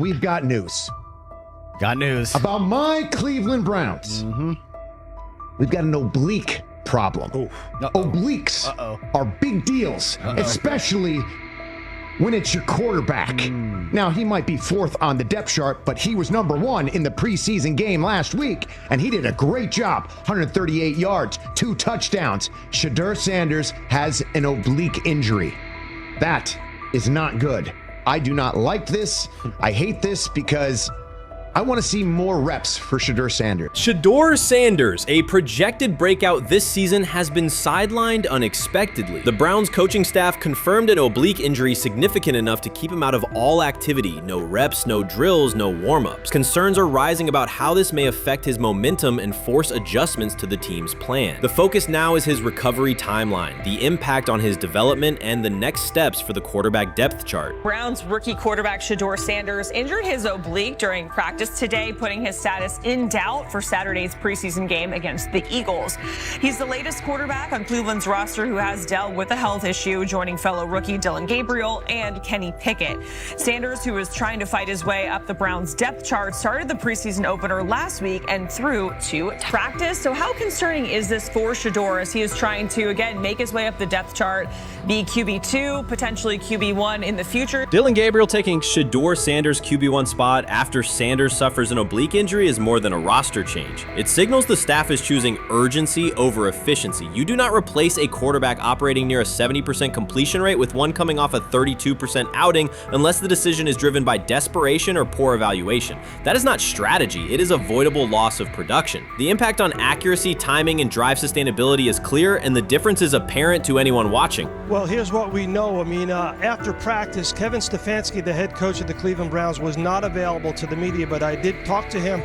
we've got news. Got news. About my Cleveland Browns. We've got an oblique problem. Obliques are big deals, especially when it's your quarterback. Now, he might be fourth on the depth chart, but he was number one in the preseason game last week, and he did a great job. 138 yards, 2 touchdowns. Shedeur Sanders has an oblique injury. That is not good. I do not like this. I hate this because I want to see more reps for Shedeur Sanders. Shedeur Sanders, a projected breakout this season, has been sidelined unexpectedly. The Browns coaching staff confirmed an oblique injury significant enough to keep him out of all activity. No reps, no drills, no warm-ups. Concerns are rising about how this may affect his momentum and force adjustments to the team's plan. The focus now is his recovery timeline, the impact on his development, and the next steps for the quarterback depth chart. Browns rookie quarterback Shedeur Sanders injured his oblique during practice today, putting his status in doubt for Saturday's preseason game against the Eagles. He's the latest quarterback on Cleveland's roster who has dealt with a health issue, joining fellow rookie Dillon Gabriel and Kenny Pickett. Sanders, who is trying to fight his way up the Browns depth chart, started the preseason opener last week and threw to practice. So how concerning is this for Shedeur as he is trying to, again, make his way up the depth chart, be QB2, potentially QB1 in the future? Dillon Gabriel taking Shedeur Sanders' QB1 spot after Sanders suffers an oblique injury is more than a roster change. It signals the staff is choosing urgency over efficiency. You do not replace a quarterback operating near a 70% completion rate with one coming off a 32% outing unless the decision is driven by desperation or poor evaluation. That is not strategy, it is avoidable loss of production. The impact on accuracy, timing, and drive sustainability is clear, and the difference is apparent to anyone watching. Well, here's what we know. I mean, after practice, Kevin Stefanski, the head coach of the Cleveland Browns, was not available to the media, but I did talk to him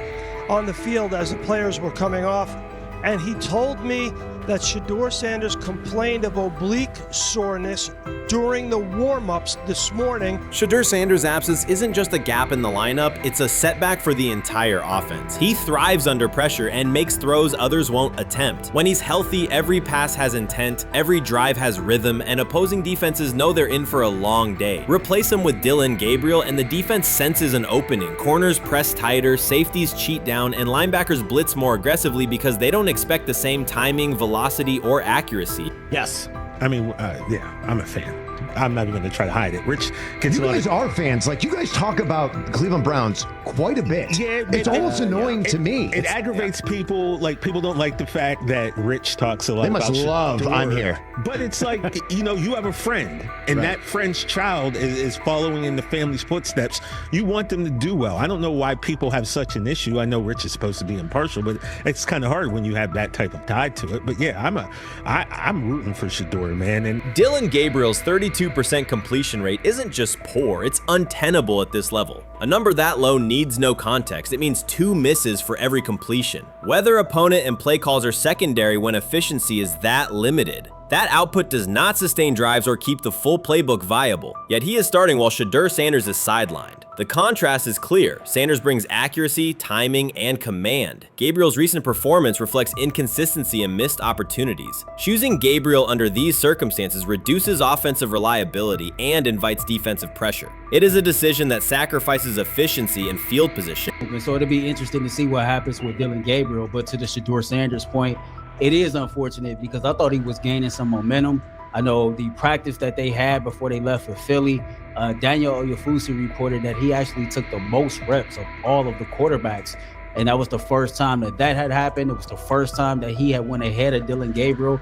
on the field as the players were coming off, and he told me that Shedeur Sanders complained of oblique soreness during the warm-ups this morning. Shedeur Sanders' absence isn't just a gap in the lineup, it's a setback for the entire offense. He thrives under pressure and makes throws others won't attempt. When he's healthy, every pass has intent, every drive has rhythm, and opposing defenses know they're in for a long day. Replace him with Dillon Gabriel and the defense senses an opening. Corners press tighter, safeties cheat down, and linebackers blitz more aggressively because they don't expect the same timing, velocity, or accuracy. Yes. I mean, yeah, I'm a fan. I'm not even going to try to hide it. Rich, you guys are fans. Like, you guys talk about the Cleveland Browns quite a bit. Yeah, it's almost annoying to me. It aggravates people. Like, people don't like the fact that Rich talks a lot. They must about love Shedeur. I'm here. But it's like, you have a friend, and that friend's child is following in the family's footsteps. You want them to do well. I don't know why people have such an issue. I know Rich is supposed to be impartial, but it's kind of hard when you have that type of tie to it. But yeah, I'm rooting for Shedeur, man. And Dillon Gabriel's 32% completion rate isn't just poor, it's untenable at this level. A number that low needs no context. It means 2 misses for every completion. Weather, opponent, and play calls are secondary when efficiency is that limited. That output does not sustain drives or keep the full playbook viable, yet he is starting while Shedeur Sanders is sidelined. The contrast is clear. Sanders brings accuracy, timing, and command. Gabriel's recent performance reflects inconsistency and missed opportunities. Choosing Gabriel under these circumstances reduces offensive reliability and invites defensive pressure. It is a decision that sacrifices efficiency and field position. So it'll be interesting to see what happens with Dillon Gabriel, but to the Shedeur Sanders point, it is unfortunate because I thought he was gaining some momentum. I know the practice that they had before they left for Philly, Daniel Oyefusi reported that he actually took the most reps of all of the quarterbacks. And that was the first time that had happened. It was the first time that he had went ahead of Dillon Gabriel,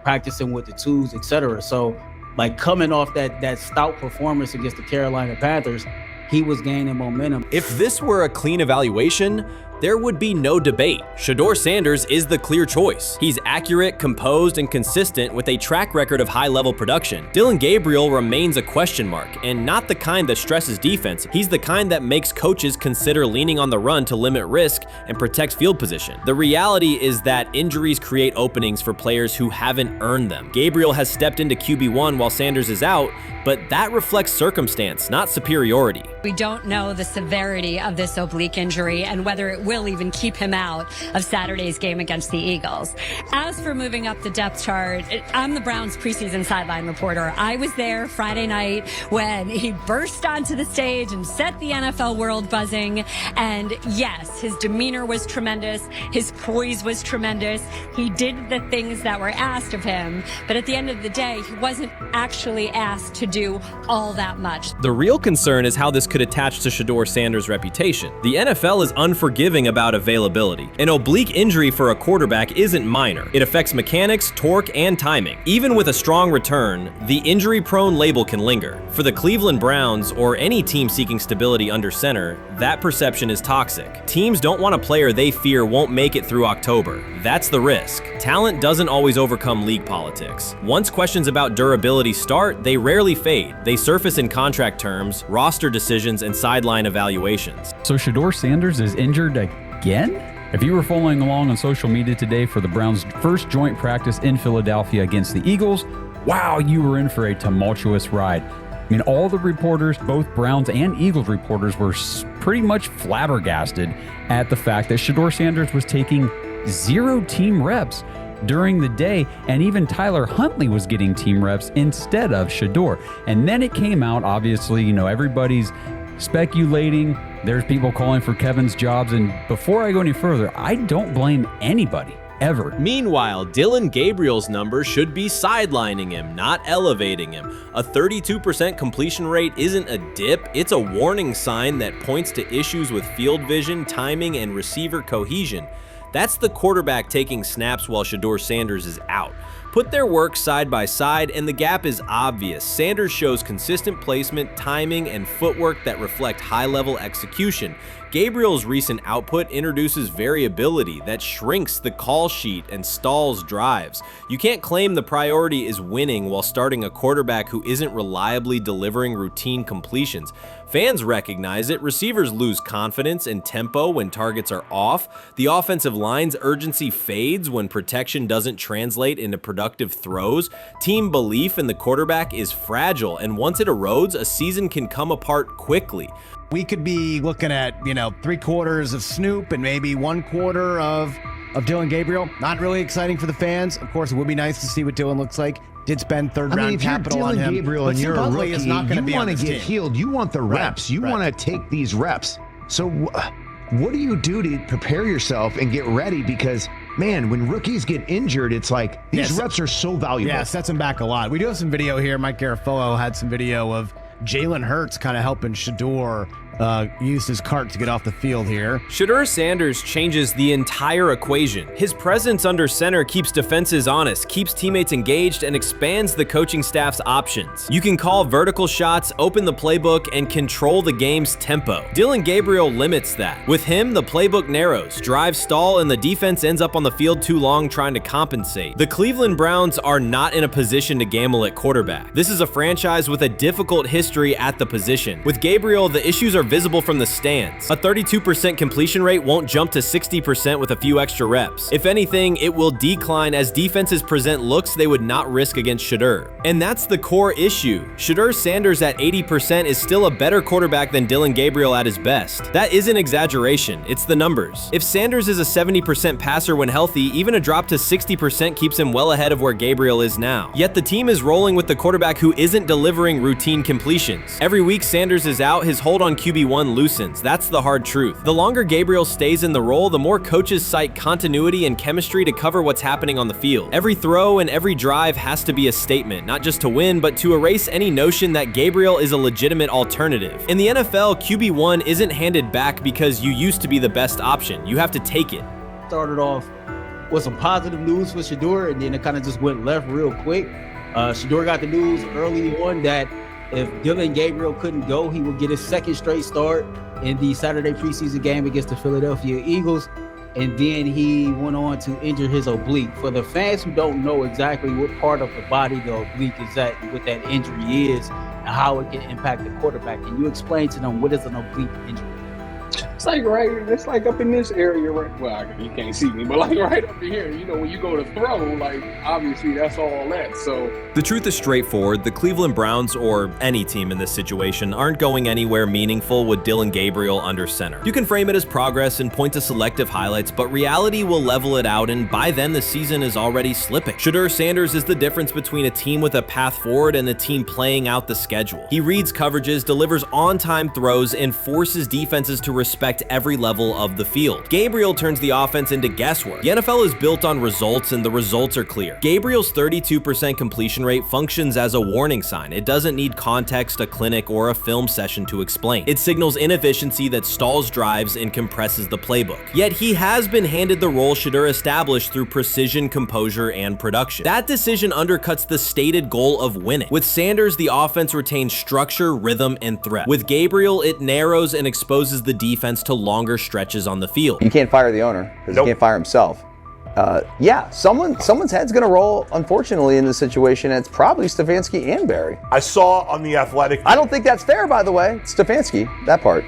practicing with the twos, etc. So, like, coming off that stout performance against the Carolina Panthers, he was gaining momentum. If this were a clean evaluation, there would be no debate. Shedeur Sanders is the clear choice. He's accurate, composed, and consistent with a track record of high-level production. Dillon Gabriel remains a question mark, and not the kind that stresses defense. He's the kind that makes coaches consider leaning on the run to limit risk and protect field position. The reality is that injuries create openings for players who haven't earned them. Gabriel has stepped into QB1 while Sanders is out, but that reflects circumstance, not superiority. We don't know the severity of this oblique injury and whether it will even keep him out of Saturday's game against the Eagles. As for moving up the depth chart, I'm the Browns preseason sideline reporter. I was there Friday night when he burst onto the stage and set the NFL world buzzing. And yes, his demeanor was tremendous. His poise was tremendous. He did the things that were asked of him. But at the end of the day, he wasn't actually asked to do all that much. The real concern is how this could attach to Shedeur Sanders' reputation. The NFL is unforgiving about availability. An oblique injury for a quarterback isn't minor. It affects mechanics, torque, and timing. Even with a strong return, the injury-prone label can linger. For the Cleveland Browns, or any team seeking stability under center, that perception is toxic. Teams don't want a player they fear won't make it through October. That's the risk. Talent doesn't always overcome league politics. Once questions about durability start, they rarely fade. They surface in contract terms, roster decisions, and sideline evaluations. So Shedeur Sanders is injured again? If you were following along on social media today for the Browns' first joint practice in Philadelphia against the Eagles, wow, you were in for a tumultuous ride. I mean, all the reporters, both Browns and Eagles reporters, were pretty much flabbergasted at the fact that Shedeur Sanders was taking 0 team reps during the day, and even Tyler Huntley was getting team reps instead of Shedeur. And then it came out, obviously, you know, everybody's speculating. There's people calling for Kevin's jobs. And before I go any further, I don't blame anybody, ever. Meanwhile, Dillon Gabriel's numbers should be sidelining him, not elevating him. A 32% completion rate isn't a dip, it's a warning sign that points to issues with field vision, timing, and receiver cohesion. That's the quarterback taking snaps while Shedeur Sanders is out. Put their work side by side and the gap is obvious. Sanders shows consistent placement, timing, and footwork that reflect high-level execution. Gabriel's recent output introduces variability that shrinks the call sheet and stalls drives. You can't claim the priority is winning while starting a quarterback who isn't reliably delivering routine completions. Fans recognize it, receivers lose confidence and tempo when targets are off, the offensive line's urgency fades when protection doesn't translate into productive throws, team belief in the quarterback is fragile, and once it erodes, a season can come apart quickly. We could be looking at, 3/4 of Snoop and maybe 1/4 of Dillon Gabriel. Not really exciting for the fans. Of course, it would be nice to see what Dillon looks like. Did spend third-round capital on him. If you're Dillon Gabriel and you're a rookie, is not you be want to get healed. You want the reps. You want to take these reps. So what do you do to prepare yourself and get ready? Because, man, when rookies get injured, it's like these reps are so valuable. Yeah, sets them back a lot. We do have some video here. Mike Garafolo had some video of Jalen Hurts kind of helping Shedeur used his cart to get off the field here. Shedeur Sanders changes the entire equation. His presence under center keeps defenses honest, keeps teammates engaged, and expands the coaching staff's options. You can call vertical shots, open the playbook, and control the game's tempo. Dillon Gabriel limits that. With him, the playbook narrows, drives stall, and the defense ends up on the field too long trying to compensate. The Cleveland Browns are not in a position to gamble at quarterback. This is a franchise with a difficult history at the position. With Gabriel, the issues are visible from the stands. A 32% completion rate won't jump to 60% with a few extra reps. If anything, it will decline as defenses present looks they would not risk against Shedeur. And that's the core issue. Shedeur Sanders at 80% is still a better quarterback than Dillon Gabriel at his best. That isn't exaggeration, it's the numbers. If Sanders is a 70% passer when healthy, even a drop to 60% keeps him well ahead of where Gabriel is now. Yet the team is rolling with the quarterback who isn't delivering routine completions. Every week Sanders is out, his hold on QB1 loosens. That's the hard truth. The longer Gabriel stays in the role, the more coaches cite continuity and chemistry to cover what's happening on the field. Every throw and every drive has to be a statement, not just to win, but to erase any notion that Gabriel is a legitimate alternative. In the NFL, QB1 isn't handed back because you used to be the best option. You have to take it. Started off with some positive news for Shedeur, and then it kind of just went left real quick. Shedeur got the news early on that if Dillon Gabriel couldn't go, he would get his second straight start in the Saturday preseason game against the Philadelphia Eagles. And then he went on to injure his oblique. For the fans who don't know exactly what part of the body the oblique is at and what that injury is and how it can impact the quarterback, can you explain to them what is an oblique injury? It's like up in this area, right? Well, you can't see me, but like right up in here, when you go to throw, like obviously that's all that. So the truth is straightforward. The Cleveland Browns, or any team in this situation, aren't going anywhere meaningful with Dillon Gabriel under center. You can frame it as progress and point to selective highlights, but reality will level it out, and by then the season is already slipping. Shedeur Sanders is the difference between a team with a path forward and a team playing out the schedule. He reads coverages, delivers on-time throws, and forces defenses to respect every level of the field. Gabriel turns the offense into guesswork. The NFL is built on results, and the results are clear. Gabriel's 32% completion rate functions as a warning sign. It doesn't need context, a clinic, or a film session to explain. It signals inefficiency that stalls drives and compresses the playbook. Yet he has been handed the role Shedeur established through precision, composure, and production. That decision undercuts the stated goal of winning. With Sanders, the offense retains structure, rhythm, and threat. With Gabriel, it narrows and exposes the defense to longer stretches on the field. You can't fire the owner because he can't fire himself. Yeah, someone's head's going to roll, unfortunately, in this situation. And it's probably Stefanski and Barry. I saw on The Athletic. I don't think that's fair, by the way. Stefanski, that part.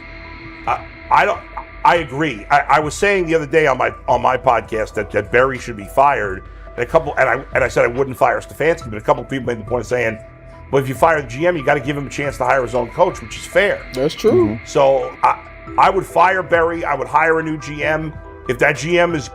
I agree. I was saying the other day on my podcast that Barry should be fired. And I said I wouldn't fire Stefanski, but a couple of people made the point of saying, well, if you fire the GM, you got to give him a chance to hire his own coach, which is fair. That's true. Mm-hmm. So I would fire Barry. I would hire a new GM. If that GM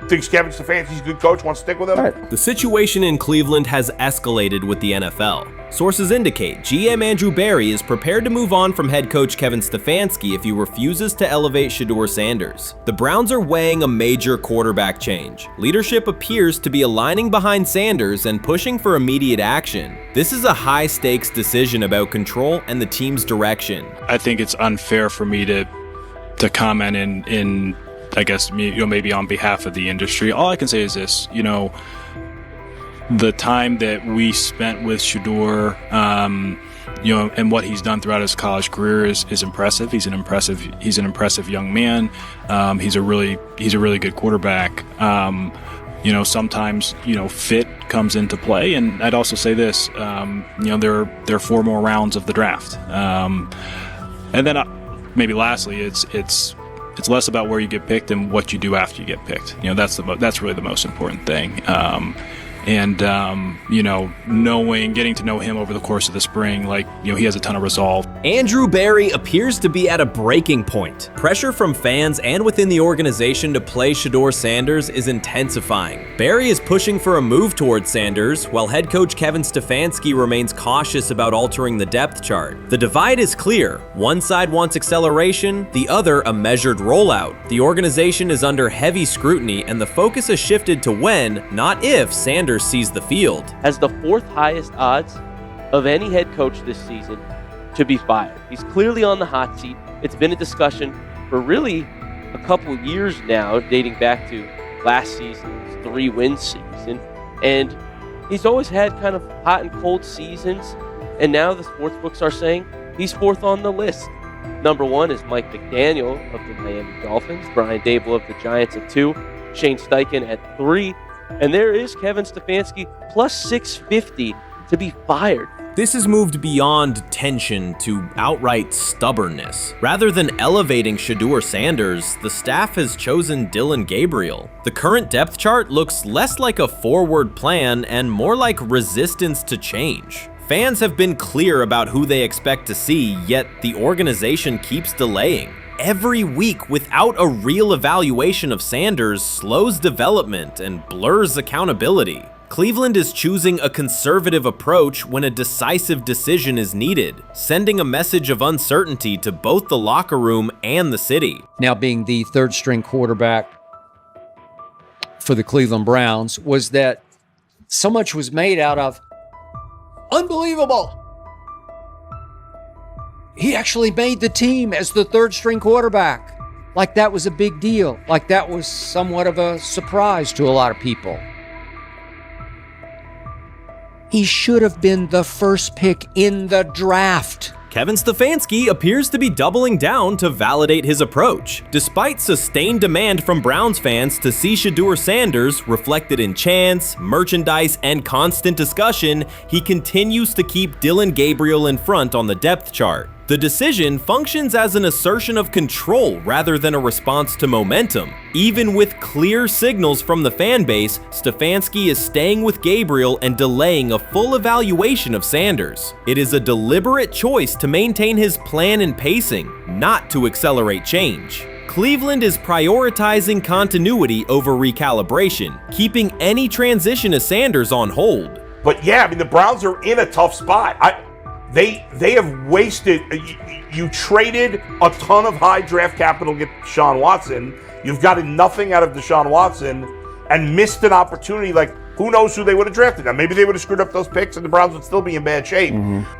thinks Kevin Stefanski's a good coach, wants to stick with him. Right. The situation in Cleveland has escalated with the NFL. Sources indicate GM Andrew Barry is prepared to move on from head coach Kevin Stefanski if he refuses to elevate Shedeur Sanders. The Browns are weighing a major quarterback change. Leadership appears to be aligning behind Sanders and pushing for immediate action. This is a high-stakes decision about control and the team's direction. I think it's unfair for me to comment in I guess, maybe on behalf of the industry. All I can say is this, the time that we spent with Shedeur, and what he's done throughout his college career is impressive. He's an impressive young man. He's a really good quarterback. Sometimes, fit comes into play. And I'd also say this, there are 4 more rounds of the draft. And then maybe lastly, it's less about where you get picked and what you do after you get picked. That's really the most important thing. Getting to know him over the course of the spring, he has a ton of resolve. Andrew Barry appears to be at a breaking point. Pressure from fans and within the organization to play Shedeur Sanders is intensifying. Barry is pushing for a move towards Sanders, while head coach Kevin Stefanski remains cautious about altering the depth chart. The divide is clear. One side wants acceleration, the other a measured rollout. The organization is under heavy scrutiny, and the focus has shifted to when, not if, Sanders sees the field. Has the 4th highest odds of any head coach this season to be fired. He's clearly on the hot seat. It's been a discussion for really a couple of years now, dating back to last season's 3-win season. And he's always had kind of hot and cold seasons. And now the sports books are saying he's 4th on the list. Number 1 is Mike McDaniel of the Miami Dolphins, Brian Dable of the Giants at 2, Shane Steichen at 3, and there is Kevin Stefanski plus 650 to be fired. This has moved beyond tension to outright stubbornness. Rather than elevating Shedeur Sanders, the staff has chosen Dillon Gabriel. The current depth chart looks less like a forward plan and more like resistance to change. Fans have been clear about who they expect to see, yet the organization keeps delaying. Every week without a real evaluation of Sanders slows development and blurs accountability. Cleveland is choosing a conservative approach when a decisive decision is needed, sending a message of uncertainty to both the locker room and the city. Now being the 3rd string quarterback for the Cleveland Browns, was that so much was made out of unbelievable. He actually made the team as the 3rd string quarterback. Like that was a big deal. Like that was somewhat of a surprise to a lot of people. He should have been the first pick in the draft. Kevin Stefanski appears to be doubling down to validate his approach. Despite sustained demand from Browns fans to see Shedeur Sanders reflected in chants, merchandise, and constant discussion, he continues to keep Dillon Gabriel in front on the depth chart. The decision functions as an assertion of control rather than a response to momentum. Even with clear signals from the fan base, Stefanski is staying with Gabriel and delaying a full evaluation of Sanders. It is a deliberate choice to maintain his plan and pacing, not to accelerate change. Cleveland is prioritizing continuity over recalibration, keeping any transition to Sanders on hold. But yeah, I mean, the Browns are in a tough spot. They have wasted. You traded a ton of high draft capital to get Deshaun Watson. You've gotten nothing out of Deshaun Watson and missed an opportunity. Like, who knows who they would have drafted? Now, maybe they would have screwed up those picks and the Browns would still be in bad shape.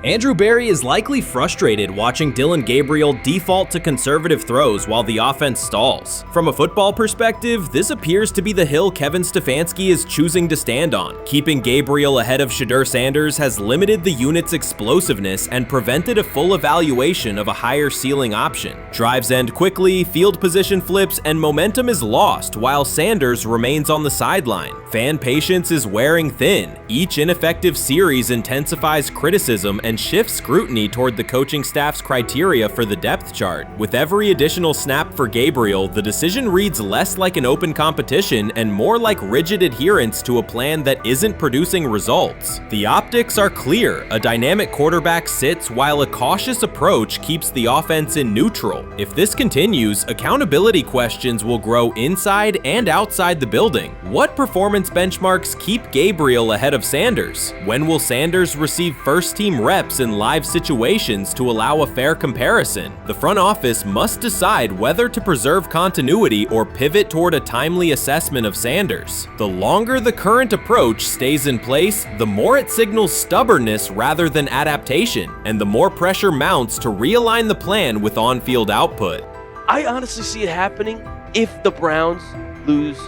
Andrew Berry is likely frustrated watching Dillon Gabriel default to conservative throws while the offense stalls. From a football perspective, this appears to be the hill Kevin Stefanski is choosing to stand on. Keeping Gabriel ahead of Shedeur Sanders has limited the unit's explosiveness and prevented a full evaluation of a higher ceiling option. Drives end quickly, field position flips, and momentum is lost while Sanders remains on the sideline. Fan patience is wearing thin. Each ineffective series intensifies criticism and shifts scrutiny toward the coaching staff's criteria for the depth chart. With every additional snap for Gabriel, the decision reads less like an open competition and more like rigid adherence to a plan that isn't producing results. The optics are clear. A dynamic quarterback sits while a cautious approach keeps the offense in neutral. If this continues, accountability questions will grow inside and outside the building. What performance benchmarks keep Gabriel ahead of Sanders? When will Sanders receive first-team reps in live situations to allow a fair comparison? The front office must decide whether to preserve continuity or pivot toward a timely assessment of Sanders. The longer the current approach stays in place, the more it signals stubbornness rather than adaptation, and the more pressure mounts to realign the plan with on-field output. I honestly see it happening if the Browns lose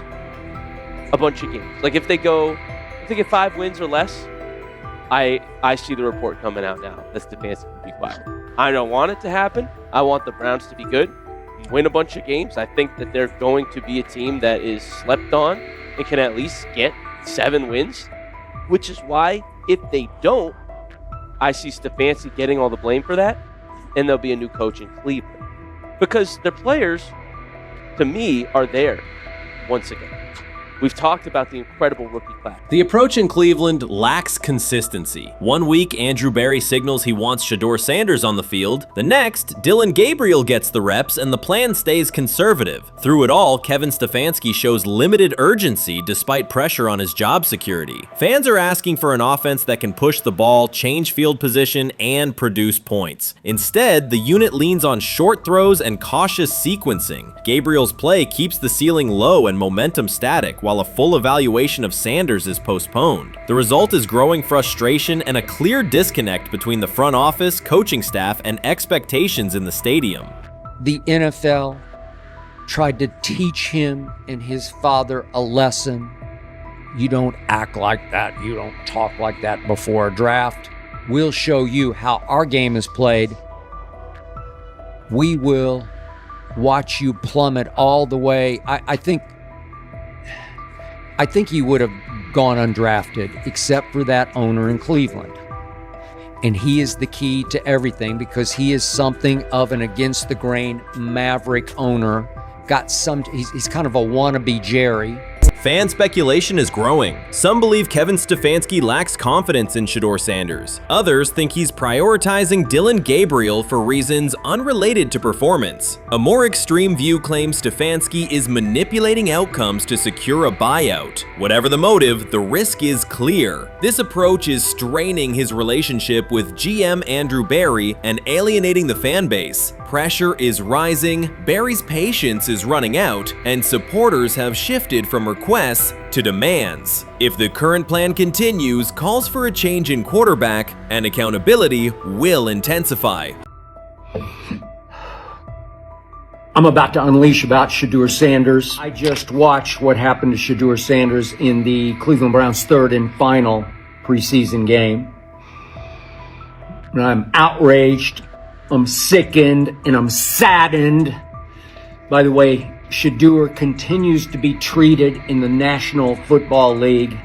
a bunch of games. Like if they get 5 wins or less, I see the report coming out now that Stefanski will be fired. I don't want it to happen. I want the Browns to be good, win a bunch of games. I think that they're going to be a team that is slept on and can at least get 7 wins, which is why if they don't, I see Stefanski getting all the blame for that, and there'll be a new coach in Cleveland. Because their players, to me, are there once again. We've talked about the incredible rookie class. The approach in Cleveland lacks consistency. One week, Andrew Berry signals he wants Shedeur Sanders on the field. The next, Dillon Gabriel gets the reps and the plan stays conservative. Through it all, Kevin Stefanski shows limited urgency despite pressure on his job security. Fans are asking for an offense that can push the ball, change field position, and produce points. Instead, the unit leans on short throws and cautious sequencing. Gabriel's play keeps the ceiling low and momentum static, while a full evaluation of Sanders is postponed. The result is growing frustration and a clear disconnect between the front office, coaching staff, and expectations in the stadium. The NFL tried to teach him and his father a lesson. You don't act like that. You don't talk like that before a draft. We'll show you how our game is played. We will watch you plummet all the way. I think he would have gone undrafted except for that owner in Cleveland. And he is the key to everything because he is something of an against-the-grain maverick owner. He's kind of a wannabe Jerry. Fan speculation is growing. Some believe Kevin Stefanski lacks confidence in Shedeur Sanders. Others think he's prioritizing Dillon Gabriel for reasons unrelated to performance. A more extreme view claims Stefanski is manipulating outcomes to secure a buyout. Whatever the motive, the risk is clear. This approach is straining his relationship with GM Andrew Berry and alienating the fan base. Pressure is rising, Berry's patience is running out, and supporters have shifted from requests to demands. If the current plan continues, calls for a change in quarterback and accountability will intensify. I'm about to unleash about Shedeur Sanders. I just watched what happened to Shedeur Sanders in the Cleveland Browns' third and final preseason game. And I'm outraged, I'm sickened, and I'm saddened. By the way, Shedeur continues to be treated in the National Football League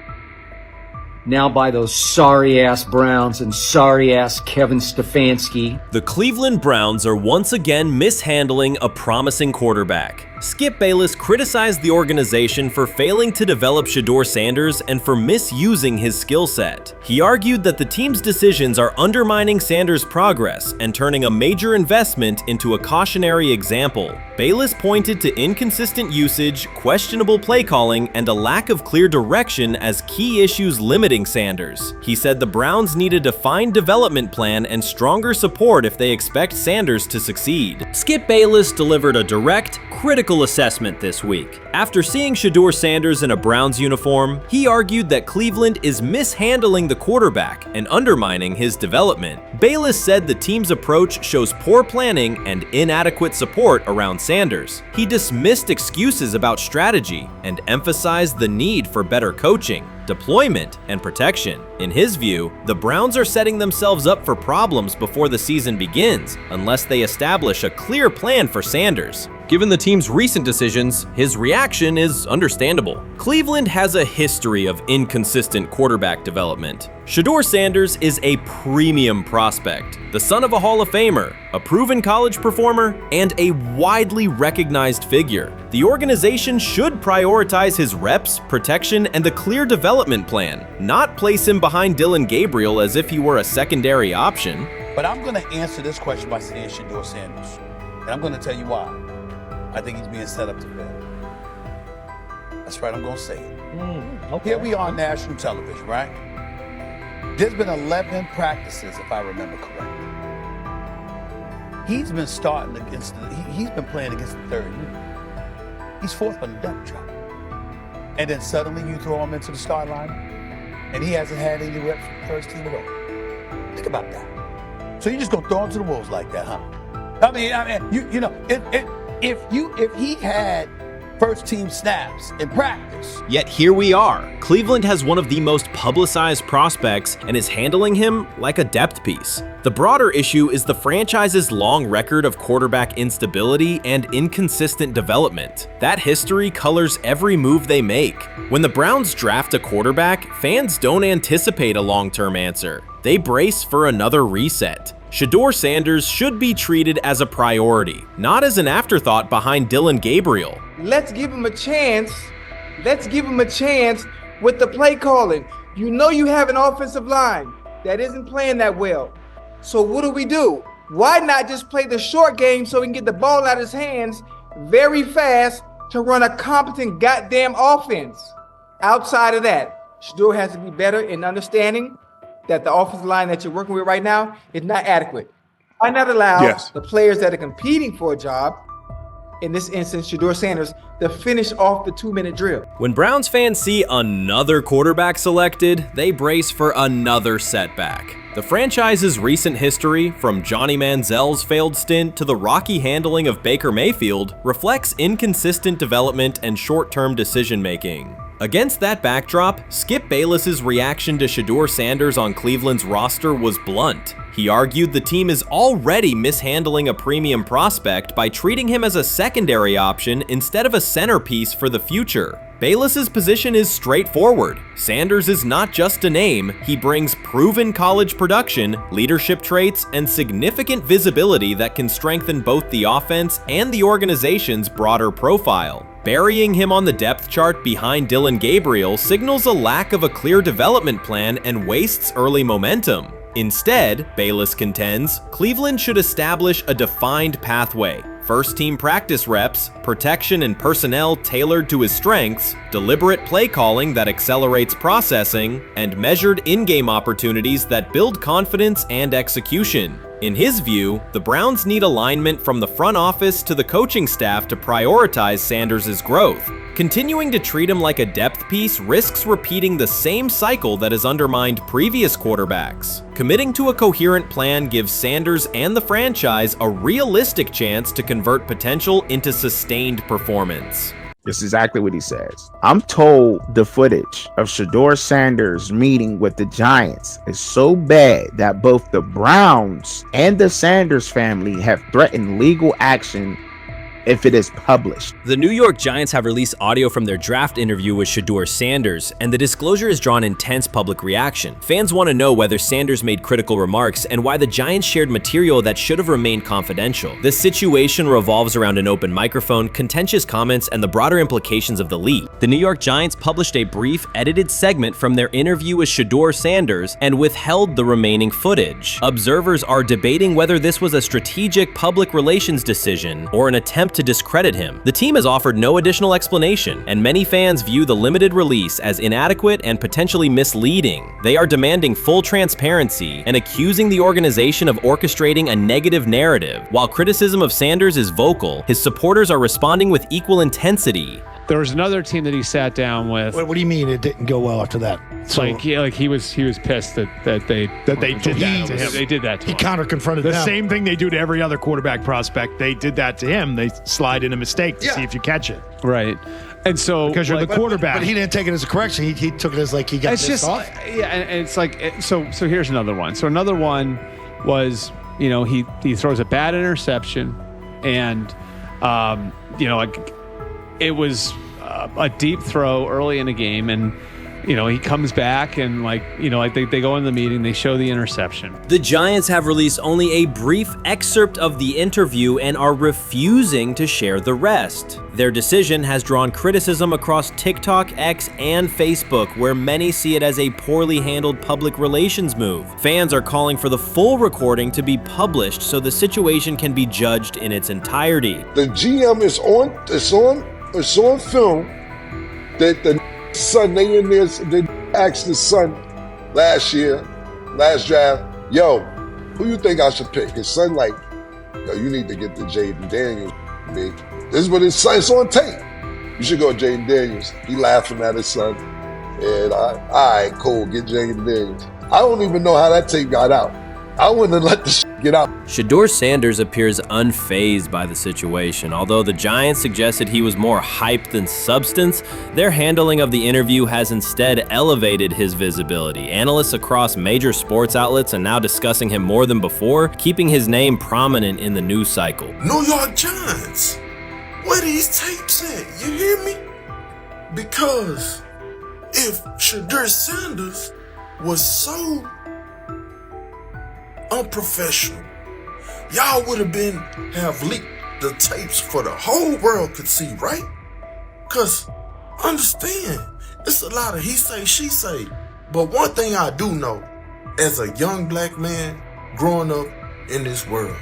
now by those sorry-ass Browns and sorry-ass Kevin Stefanski. The Cleveland Browns are once again mishandling a promising quarterback. Skip Bayless criticized the organization for failing to develop Shedeur Sanders and for misusing his skill set. He argued that the team's decisions are undermining Sanders' progress and turning a major investment into a cautionary example. Bayless pointed to inconsistent usage, questionable play calling, and a lack of clear direction as key issues limiting Sanders. He said the Browns need a defined development plan and stronger support if they expect Sanders to succeed. Skip Bayless delivered a direct, critical assessment this week. After seeing Shedeur Sanders in a Browns uniform, he argued that Cleveland is mishandling the quarterback and undermining his development. Bayless said the team's approach shows poor planning and inadequate support around Sanders. He dismissed excuses about strategy and emphasized the need for better coaching, deployment, and protection. In his view, the Browns are setting themselves up for problems before the season begins unless they establish a clear plan for Sanders. Given the team's recent decisions, his reaction is understandable. Cleveland has a history of inconsistent quarterback development. Shedeur Sanders is a premium prospect, the son of a Hall of Famer, a proven college performer, and a widely recognized figure. The organization should prioritize his reps, protection, and a clear development plan, not place him behind Dillon Gabriel as if he were a secondary option. But I'm going to answer this question by saying Shedeur Sanders, and I'm going to tell you why. I think he's being set up to fail. That's right, I'm going to say it. Okay. Here we are on national television, right? There's been 11 practices, if I remember correctly. He's been starting against, he's been playing against the third unit. He's fourth on the depth chart. And then suddenly you throw him into the start line, and he hasn't had any reps for the first team at all. Think about that. So you're just going to throw him to the wolves like that, huh? I mean, you know, if he had first team snaps in practice. Yet here we are. Cleveland has one of the most publicized prospects and is handling him like a depth piece. The broader issue is the franchise's long record of quarterback instability and inconsistent development. That history colors every move they make. When the Browns draft a quarterback, fans don't anticipate a long-term answer. They brace for another reset. Shedeur Sanders should be treated as a priority, not as an afterthought behind Dillon Gabriel. Let's give him a chance. Let's give him a chance with the play calling. You know you have an offensive line that isn't playing that well. So what do? Why not just play the short game so he can get the ball out of his hands very fast to run a competent goddamn offense? Outside of that, Shedeur has to be better in understanding that the offensive line that you're working with right now is not adequate. Why not allow the players that are competing for a job, in this instance, Shedeur Sanders, to finish off the 2-minute drill? When Browns fans see another quarterback selected, they brace for another setback. The franchise's recent history, from Johnny Manziel's failed stint to the rocky handling of Baker Mayfield, reflects inconsistent development and short-term decision-making. Against that backdrop, Skip Bayless's reaction to Shedeur Sanders on Cleveland's roster was blunt. He argued the team is already mishandling a premium prospect by treating him as a secondary option instead of a centerpiece for the future. Bayless's position is straightforward. Sanders is not just a name, he brings proven college production, leadership traits, and significant visibility that can strengthen both the offense and the organization's broader profile. Burying him on the depth chart behind Dillon Gabriel signals a lack of a clear development plan and wastes early momentum. Instead, Bayless contends, Cleveland should establish a defined pathway. First-team practice reps, protection and personnel tailored to his strengths, deliberate play calling that accelerates processing, and measured in-game opportunities that build confidence and execution. In his view, the Browns need alignment from the front office to the coaching staff to prioritize Sanders' growth. Continuing to treat him like a depth piece risks repeating the same cycle that has undermined previous quarterbacks. Committing to a coherent plan gives Sanders and the franchise a realistic chance to convert potential into sustained performance. This is exactly what he says. I'm told the footage of Shedeur Sanders meeting with the Giants is so bad that both the Browns and the Sanders family have threatened legal action if it is published. The New York Giants have released audio from their draft interview with Shedeur Sanders, and the disclosure has drawn intense public reaction. Fans want to know whether Sanders made critical remarks and why the Giants shared material that should have remained confidential. The situation revolves around an open microphone, contentious comments, and the broader implications of the leak. The New York Giants published a brief, edited segment from their interview with Shedeur Sanders and withheld the remaining footage. Observers are debating whether this was a strategic public relations decision or an attempt to discredit him. The team has offered no additional explanation, and many fans view the limited release as inadequate and potentially misleading. They are demanding full transparency and accusing the organization of orchestrating a negative narrative. While criticism of Sanders is vocal, his supporters are responding with equal intensity. There was another team that he sat down with. What do you mean it didn't go well after that? So, he was pissed that they did that to him. They did that to him. He counter-confronted them. The same thing they do to every other quarterback prospect. They did that to him. They slide in a mistake to see if you catch it. Right. And so because you're the quarterback. But he didn't take it as a correction. He took it as like he got pissed off. Yeah, and it's like so here's another one. So another one was, he throws a bad interception, and it was a deep throw early in the game, and he comes back and they go in the meeting, they show the interception. The Giants have released only a brief excerpt of the interview and are refusing to share the rest. Their decision has drawn criticism across TikTok, X, and Facebook, where many see it as a poorly handled public relations move. Fans are calling for the full recording to be published so the situation can be judged in its entirety. The GM is on film that the son, they asked the son last draft, yo, who you think I should pick? His son like, yo, you need to get the Jaden Daniels, big. This is what his son, it's on tape. You should go Jaden Daniels. He laughing at his son. And all right, cool, get Jaden Daniels. I don't even know how that tape got out. I wouldn't have let the get out. Shedeur Sanders appears unfazed by the situation. Although the Giants suggested he was more hype than substance, their handling of the interview has instead elevated his visibility. Analysts across major sports outlets are now discussing him more than before, keeping his name prominent in the news cycle. New York Giants, where these tapes at? You hear me? Because if Shedeur Sanders was so unprofessional, y'all would have leaked the tapes for the whole world could see, right? Cause understand, it's a lot of he say, she say. But one thing I do know, as a young black man growing up in this world,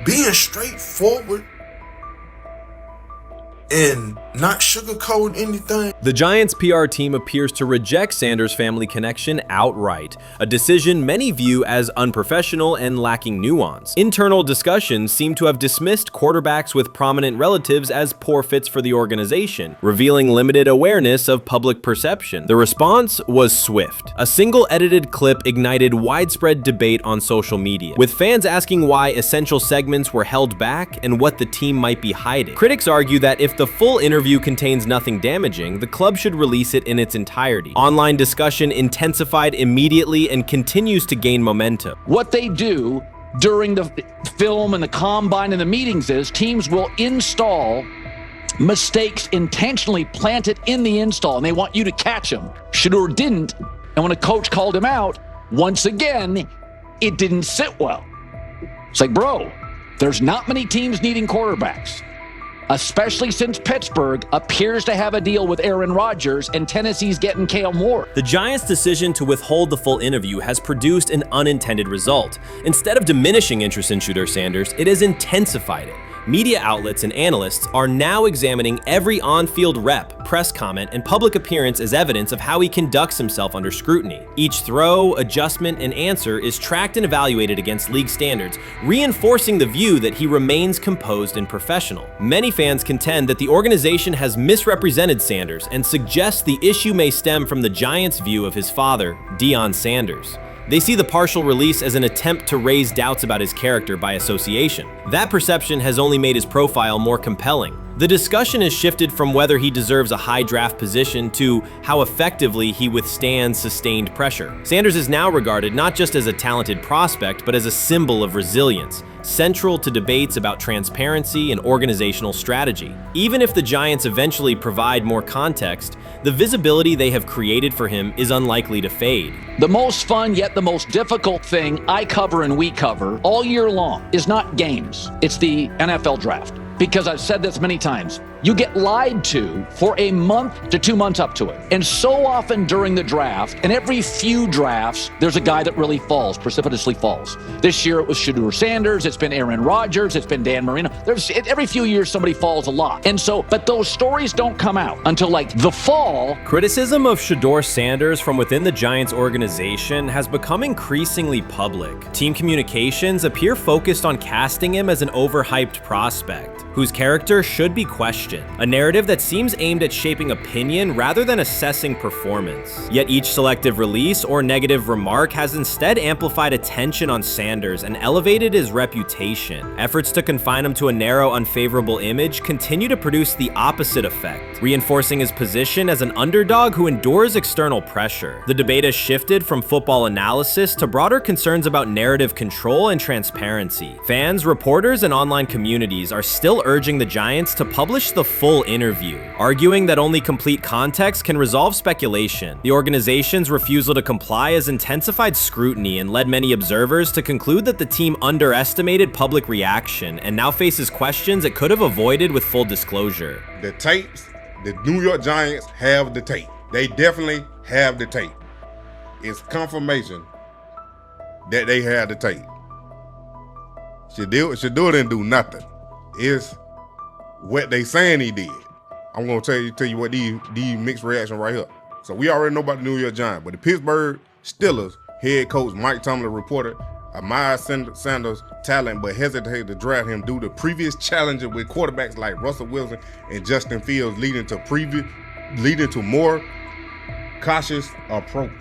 being straightforward and not sugarcoating anything. The Giants' PR team appears to reject Sanders' family connection outright, a decision many view as unprofessional and lacking nuance. Internal discussions seem to have dismissed quarterbacks with prominent relatives as poor fits for the organization, revealing limited awareness of public perception. The response was swift. A single edited clip ignited widespread debate on social media, with fans asking why essential segments were held back and what the team might be hiding. Critics argue that if the full interview contains nothing damaging, the club should release it in its entirety. Online discussion intensified immediately and continues to gain momentum. What they do during the film and the combine and the meetings is teams will install mistakes intentionally planted in the install, and they want you to catch them. Shedeur didn't, and when a coach called him out, once again, it didn't sit well. It's like, bro, there's not many teams needing quarterbacks, especially since Pittsburgh appears to have a deal with Aaron Rodgers and Tennessee's getting Kale Moore. The Giants' decision to withhold the full interview has produced an unintended result. Instead of diminishing interest in Shedeur Sanders, it has intensified it. Media outlets and analysts are now examining every on-field rep, press comment, and public appearance as evidence of how he conducts himself under scrutiny. Each throw, adjustment, and answer is tracked and evaluated against league standards, reinforcing the view that he remains composed and professional. Many fans contend that the organization has misrepresented Sanders and suggest the issue may stem from the Giants' view of his father, Deion Sanders. They see the partial release as an attempt to raise doubts about his character by association. That perception has only made his profile more compelling. The discussion has shifted from whether he deserves a high draft position to how effectively he withstands sustained pressure. Sanders is now regarded not just as a talented prospect, but as a symbol of resilience, central to debates about transparency and organizational strategy. Even if the Giants eventually provide more context, the visibility they have created for him is unlikely to fade. The most fun yet the most difficult thing I cover and we cover all year long is not games. It's the NFL draft. Because I've said this many times, you get lied to for a month to 2 months up to it. And so often during the draft, and every few drafts, there's a guy that really falls, precipitously falls. This year it was Shedeur Sanders, it's been Aaron Rodgers, it's been Dan Marino. Every few years somebody falls a lot. And so, but those stories don't come out until like the fall. Criticism of Shedeur Sanders from within the Giants organization has become increasingly public. Team communications appear focused on casting him as an overhyped prospect, whose character should be questioned, a narrative that seems aimed at shaping opinion rather than assessing performance. Yet each selective release or negative remark has instead amplified attention on Sanders and elevated his reputation. Efforts to confine him to a narrow, unfavorable image continue to produce the opposite effect, reinforcing his position as an underdog who endures external pressure. The debate has shifted from football analysis to broader concerns about narrative control and transparency. Fans, reporters, and online communities are still urging the Giants to publish the full interview, arguing that only complete context can resolve speculation. The organization's refusal to comply has intensified scrutiny and led many observers to conclude that the team underestimated public reaction and now faces questions it could have avoided with full disclosure. The tapes, the New York Giants have the tape. They definitely have the tape. It's confirmation that they have the tape. Shedeur didn't do nothing. Is what they saying he did. I'm gonna tell you what these mixed reaction right here. So we already know about the New York Giants, but the Pittsburgh Steelers head coach Mike Tomlin reported admired Sanders' talent, but hesitated to draft him due to previous challenges with quarterbacks like Russell Wilson and Justin Fields, leading to more cautious approach.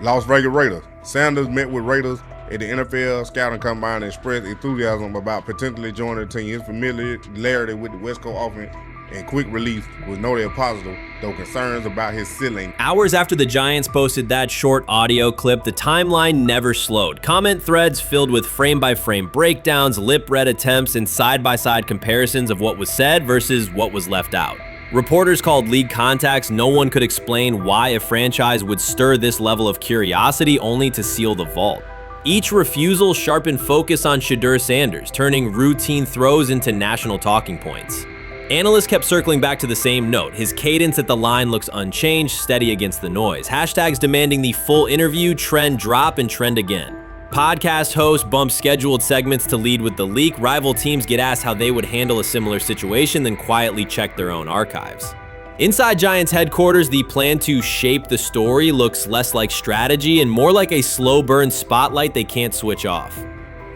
Las Vegas Raiders. Sanders met with Raiders at the NFL scouting combine and expressed enthusiasm about potentially joining the team. His familiarity with the West Coast offense and quick release was noted positive, though concerns about his ceiling. Hours after the Giants posted that short audio clip, the timeline never slowed. Comment threads filled with frame-by-frame breakdowns, lip-read attempts, and side-by-side comparisons of what was said versus what was left out. Reporters called league contacts. No one could explain why a franchise would stir this level of curiosity only to seal the vault. Each refusal sharpened focus on Shedeur Sanders, turning routine throws into national talking points. Analysts kept circling back to the same note. His cadence at the line looks unchanged, steady against the noise. Hashtags demanding the full interview, trend drop, and trend again. Podcast hosts bump scheduled segments to lead with the leak. Rival teams get asked how they would handle a similar situation, then quietly check their own archives. Inside Giants headquarters, the plan to shape the story looks less like strategy and more like a slow burn spotlight they can't switch off.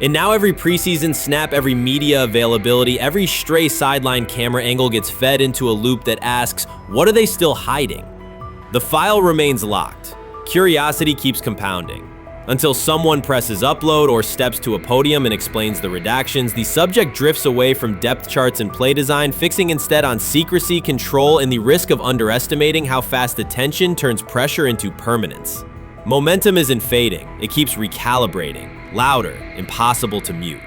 And now every preseason snap, every media availability, every stray sideline camera angle gets fed into a loop that asks, what are they still hiding? The file remains locked. Curiosity keeps compounding. Until someone presses upload or steps to a podium and explains the redactions, the subject drifts away from depth charts and play design, fixing instead on secrecy, control, and the risk of underestimating how fast attention turns pressure into permanence. Momentum isn't fading, it keeps recalibrating, louder, impossible to mute.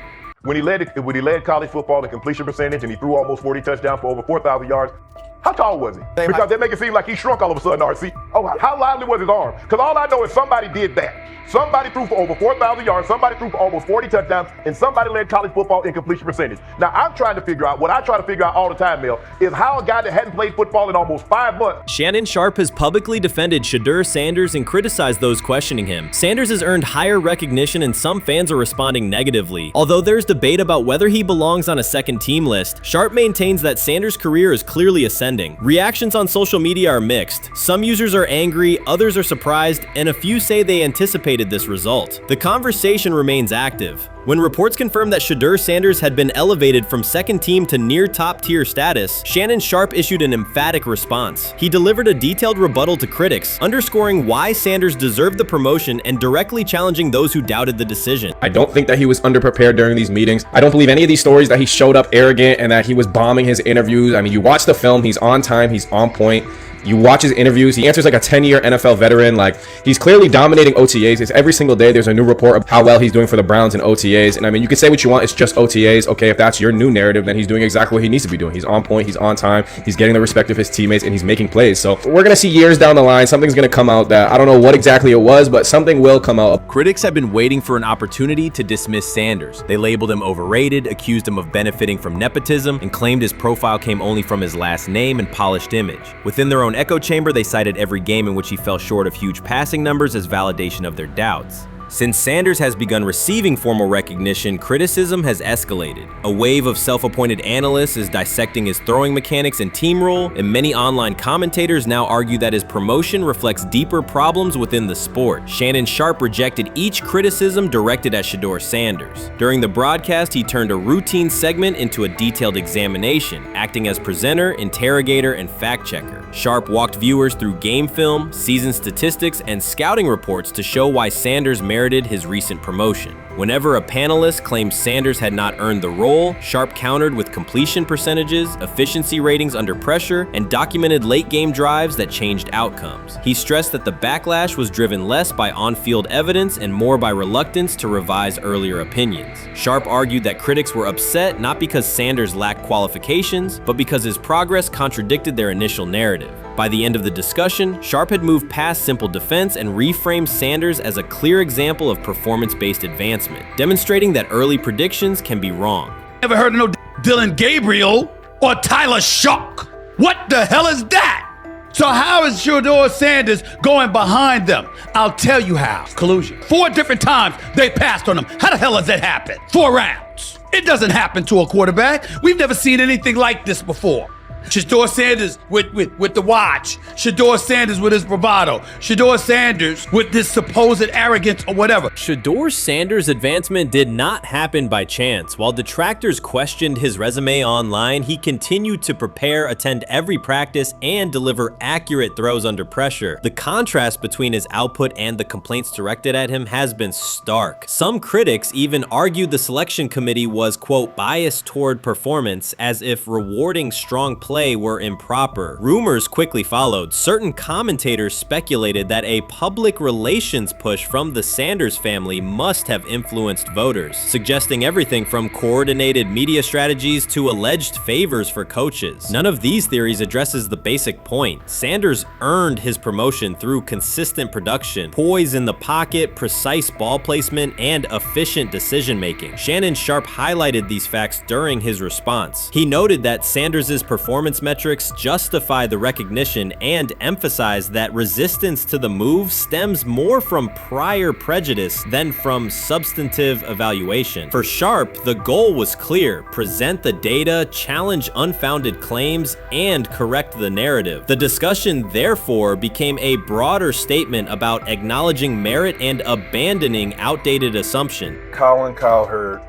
When he led college football in completion percentage and he threw almost 40 touchdowns for over 4,000 yards, how tall was he? Because they make it seem like he shrunk all of a sudden, RC. Oh, how lively was his arm? Because all I know is somebody did that. Somebody threw for over 4,000 yards, somebody threw for almost 40 touchdowns, and somebody led college football in completion percentage. Now, I'm trying to figure out, what I try to figure out all the time, Mel, is how a guy that hadn't played football in almost 5 months. Shannon Sharpe has publicly defended Shedeur Sanders and criticized those questioning him. Sanders has earned higher recognition and some fans are responding negatively. Although there's debate about whether he belongs on a second team list, Sharpe maintains that Sanders' career is clearly ascending. Reactions on social media are mixed. Some users are angry, others are surprised, and a few say they anticipated this result. The conversation remains active. When reports confirmed that Shedeur Sanders had been elevated from second team to near top tier status, Shannon Sharpe issued an emphatic response. He delivered a detailed rebuttal to critics, underscoring why Sanders deserved the promotion and directly challenging those who doubted the decision. I don't think that he was underprepared during these meetings. I don't believe any of these stories that he showed up arrogant and that he was bombing his interviews. I mean, you watch the film, he's on time, he's on point. You watch his interviews, he answers like a 10-year NFL veteran. Like, he's clearly dominating OTAs. It's every single day there's a new report of how well he's doing for the Browns in OTAs. And I mean, you can say what you want, it's just OTAs. Okay, if that's your new narrative, then he's doing exactly what he needs to be doing. He's on point, he's on time, he's getting the respect of his teammates, and he's making plays. So we're gonna see years down the line, something's gonna come out that I don't know what exactly it was, but something will come out. Critics have been waiting for an opportunity to dismiss Sanders. They labeled him overrated, accused him of benefiting from nepotism, and claimed his profile came only from his last name and polished image. Within their own echo chamber, they cited every game in which he fell short of huge passing numbers as validation of their doubts. Since Sanders has begun receiving formal recognition, criticism has escalated. A wave of self-appointed analysts is dissecting his throwing mechanics and team role, and many online commentators now argue that his promotion reflects deeper problems within the sport. Shannon Sharpe rejected each criticism directed at Shedeur Sanders. During the broadcast, he turned a routine segment into a detailed examination, acting as presenter, interrogator, and fact-checker. Sharpe walked viewers through game film, season statistics, and scouting reports to show why Sanders merited his recent promotion. Whenever a panelist claimed Sanders had not earned the role, Sharpe countered with completion percentages, efficiency ratings under pressure, and documented late-game drives that changed outcomes. He stressed that the backlash was driven less by on-field evidence and more by reluctance to revise earlier opinions. Sharpe argued that critics were upset not because Sanders lacked qualifications, but because his progress contradicted their initial narrative. By the end of the discussion, Sharpe had moved past simple defense and reframed Sanders as a clear example of performance-based advancement, demonstrating that early predictions can be wrong. Never heard of no Dylan Gabriel or Tyler Shock. What the hell is that? So how is Shedeur Sanders going behind them? I'll tell you how. Collusion. 4 different times they passed on him. How the hell does that happen? 4 rounds. It doesn't happen to a quarterback. We've never seen anything like this before. Shedeur Sanders with the watch. Shedeur Sanders with his bravado. Shedeur Sanders with this supposed arrogance or whatever. Shedeur Sanders' advancement did not happen by chance. While detractors questioned his resume online, he continued to prepare, attend every practice, and deliver accurate throws under pressure. The contrast between his output and the complaints directed at him has been stark. Some critics even argued the selection committee was, quote, biased toward performance, as if rewarding strong play were improper. Rumors quickly followed. Certain commentators speculated that a public relations push from the Sanders family must have influenced voters, suggesting everything from coordinated media strategies to alleged favors for coaches. None of these theories addresses the basic point. Sanders earned his promotion through consistent production, poise in the pocket, precise ball placement, and efficient decision-making. Shannon Sharpe highlighted these facts during his response. He noted that Sanders' performance metrics justify the recognition and emphasize that resistance to the move stems more from prior prejudice than from substantive evaluation. For Sharpe, the goal was clear: present the data, challenge unfounded claims, and correct the narrative. The discussion, therefore, became a broader statement about acknowledging merit and abandoning outdated assumptions. Colin Cowherd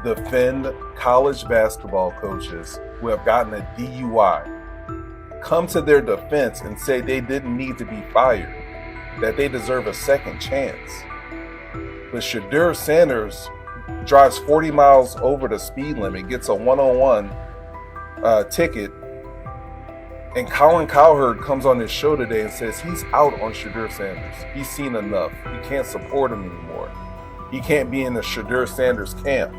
defend college basketball coaches who have gotten a DUI, come to their defense and say they didn't need to be fired, that they deserve a second chance. But Shedeur Sanders drives 40 miles over the speed limit, gets a one-on-one ticket, and Colin Cowherd comes on his show today and says he's out on Shedeur Sanders. He's seen enough. He can't support him anymore. He can't be in the Shedeur Sanders camp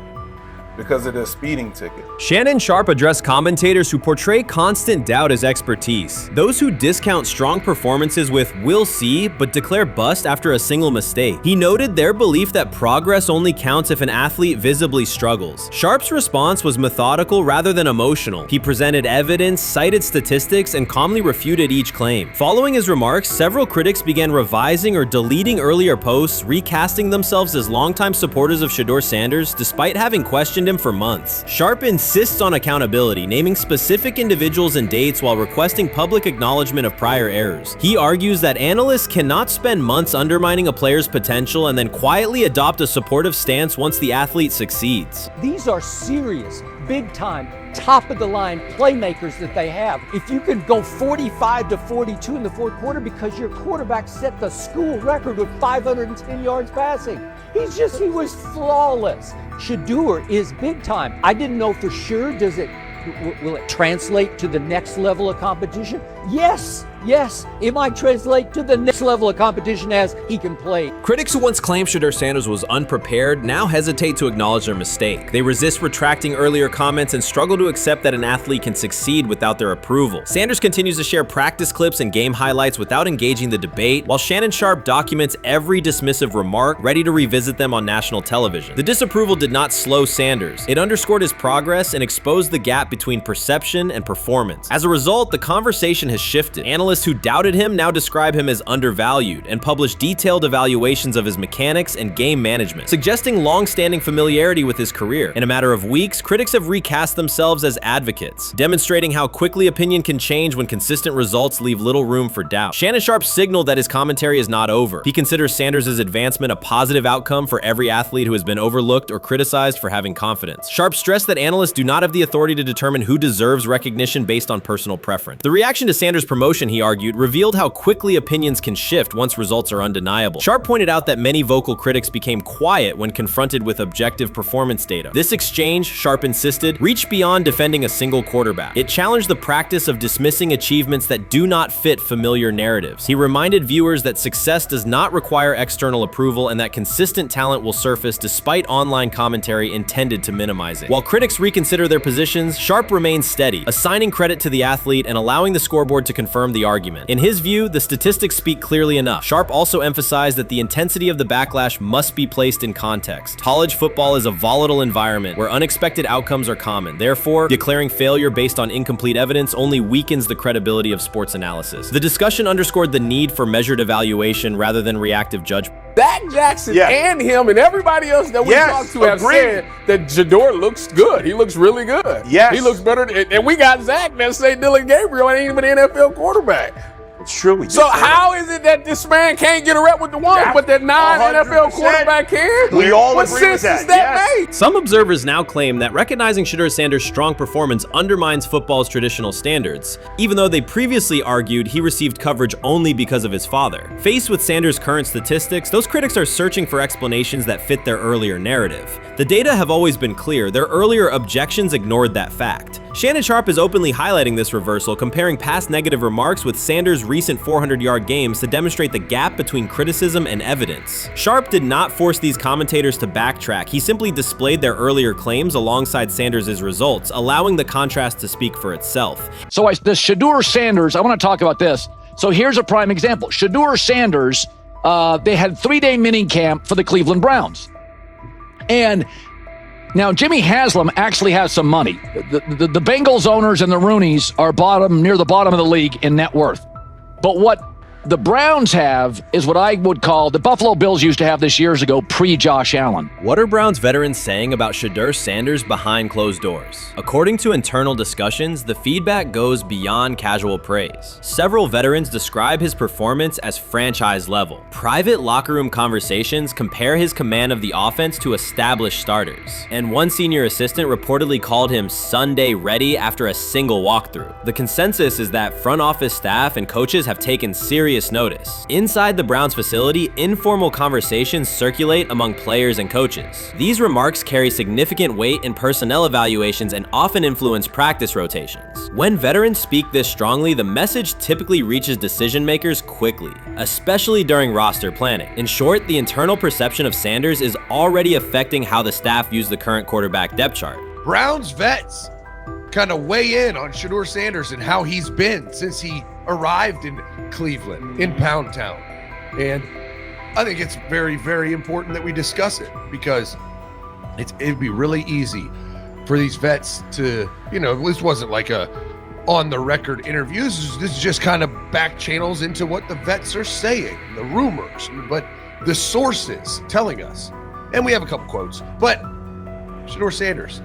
because of the speeding ticket. Shannon Sharpe addressed commentators who portray constant doubt as expertise. Those who discount strong performances with "we'll see," but declare bust after a single mistake. He noted their belief that progress only counts if an athlete visibly struggles. Sharpe's response was methodical rather than emotional. He presented evidence, cited statistics, and calmly refuted each claim. Following his remarks, several critics began revising or deleting earlier posts, recasting themselves as longtime supporters of Shedeur Sanders despite having questioned questioned him for months. Sharp insists on accountability, naming specific individuals and dates while requesting public acknowledgement of prior errors. He argues that analysts cannot spend months undermining a player's potential and then quietly adopt a supportive stance once the athlete succeeds. These are serious, big-time, top-of-the-line playmakers that they have. If you can go 45 to 42 in the fourth quarter because your quarterback set the school record with 510 yards passing. He was flawless. Shedeur is big-time. I didn't know for sure, will it translate to the next level of competition? Yes. It might translate to the next level of competition as he can play. Critics who once claimed Shedeur Sanders was unprepared now hesitate to acknowledge their mistake. They resist retracting earlier comments and struggle to accept that an athlete can succeed without their approval. Sanders continues to share practice clips and game highlights without engaging the debate, while Shannon Sharpe documents every dismissive remark, ready to revisit them on national television. The disapproval did not slow Sanders. It underscored his progress and exposed the gap between perception and performance. As a result, the conversation has shifted. Analysts who doubted him now describe him as undervalued and publish detailed evaluations of his mechanics and game management, suggesting long-standing familiarity with his career. In a matter of weeks, critics have recast themselves as advocates, demonstrating how quickly opinion can change when consistent results leave little room for doubt. Shannon Sharpe signaled that his commentary is not over. He considers Sanders' advancement a positive outcome for every athlete who has been overlooked or criticized for having confidence. Sharpe stressed that analysts do not have the authority to determine who deserves recognition based on personal preference. The reaction to Sanders' promotion, he argued, revealed how quickly opinions can shift once results are undeniable. Sharpe pointed out that many vocal critics became quiet when confronted with objective performance data. This exchange, Sharpe insisted, reached beyond defending a single quarterback. It challenged the practice of dismissing achievements that do not fit familiar narratives. He reminded viewers that success does not require external approval and that consistent talent will surface despite online commentary intended to minimize it. While critics reconsider their positions, Sharpe remains steady, assigning credit to the athlete and allowing the scoreboard to confirm the argument. In his view, the statistics speak clearly enough. Sharpe also emphasized that the intensity of the backlash must be placed in context. College football is a volatile environment where unexpected outcomes are common. Therefore, declaring failure based on incomplete evidence only weakens the credibility of sports analysis. The discussion underscored the need for measured evaluation rather than reactive judgment. Dak Jackson and him and everybody else that we talked to have said that Shedeur looks good. He looks really good. He looks better. And we got Zach that say Dylan Gabriel ain't even an NFL quarterback. It's true. So how is it that this man can't get a rep with the ones, but that non-NFL quarterback can? We all what agree with sense that. does that make? Some observers now claim that recognizing Shedeur Sanders' strong performance undermines football's traditional standards, even though they previously argued he received coverage only because of his father. Faced with Sanders' current statistics, those critics are searching for explanations that fit their earlier narrative. The data have always been clear. Their earlier objections ignored that fact. Shannon Sharpe is openly highlighting this reversal, comparing past negative remarks with Sanders' recent 400-yard games to demonstrate the gap between criticism and evidence. Sharpe did not force these commentators to backtrack. He simply displayed their earlier claims alongside Sanders' results, allowing the contrast to speak for itself. So the Shedeur Sanders, I want to talk about this. So here's a prime example. Shedeur Sanders, they had 3-day mini camp for the Cleveland Browns. And now Jimmy Haslam actually has some money. The Bengals owners and the Rooneys are near the bottom of the league in net worth. But what the Browns have is what I would call the Buffalo Bills used to have this years ago, pre-Josh Allen. What are Browns veterans saying about Shedeur Sanders behind closed doors? According to internal discussions, the feedback goes beyond casual praise. Several veterans describe his performance as franchise level. Private locker room conversations compare his command of the offense to established starters. And one senior assistant reportedly called him Sunday ready after a single walkthrough. The consensus is that front office staff and coaches have taken serious notice. Inside the Browns facility, informal conversations circulate among players and coaches. These remarks carry significant weight in personnel evaluations and often influence practice rotations. When veterans speak this strongly, the message typically reaches decision makers quickly, especially during roster planning. In short, the internal perception of Sanders is already affecting how the staff views the current quarterback depth chart. Browns vets kind of weigh in on Shedeur Sanders and how he's been since he arrived in Cleveland, in Pound Town. And I think it's very, very important that we discuss it, because it'd be really easy for these vets to, this wasn't like a on-the-record interviews. This is just kind of back channels into what the vets are saying, the rumors, but the sources telling us. And we have a couple quotes. But Shedeur Sanders,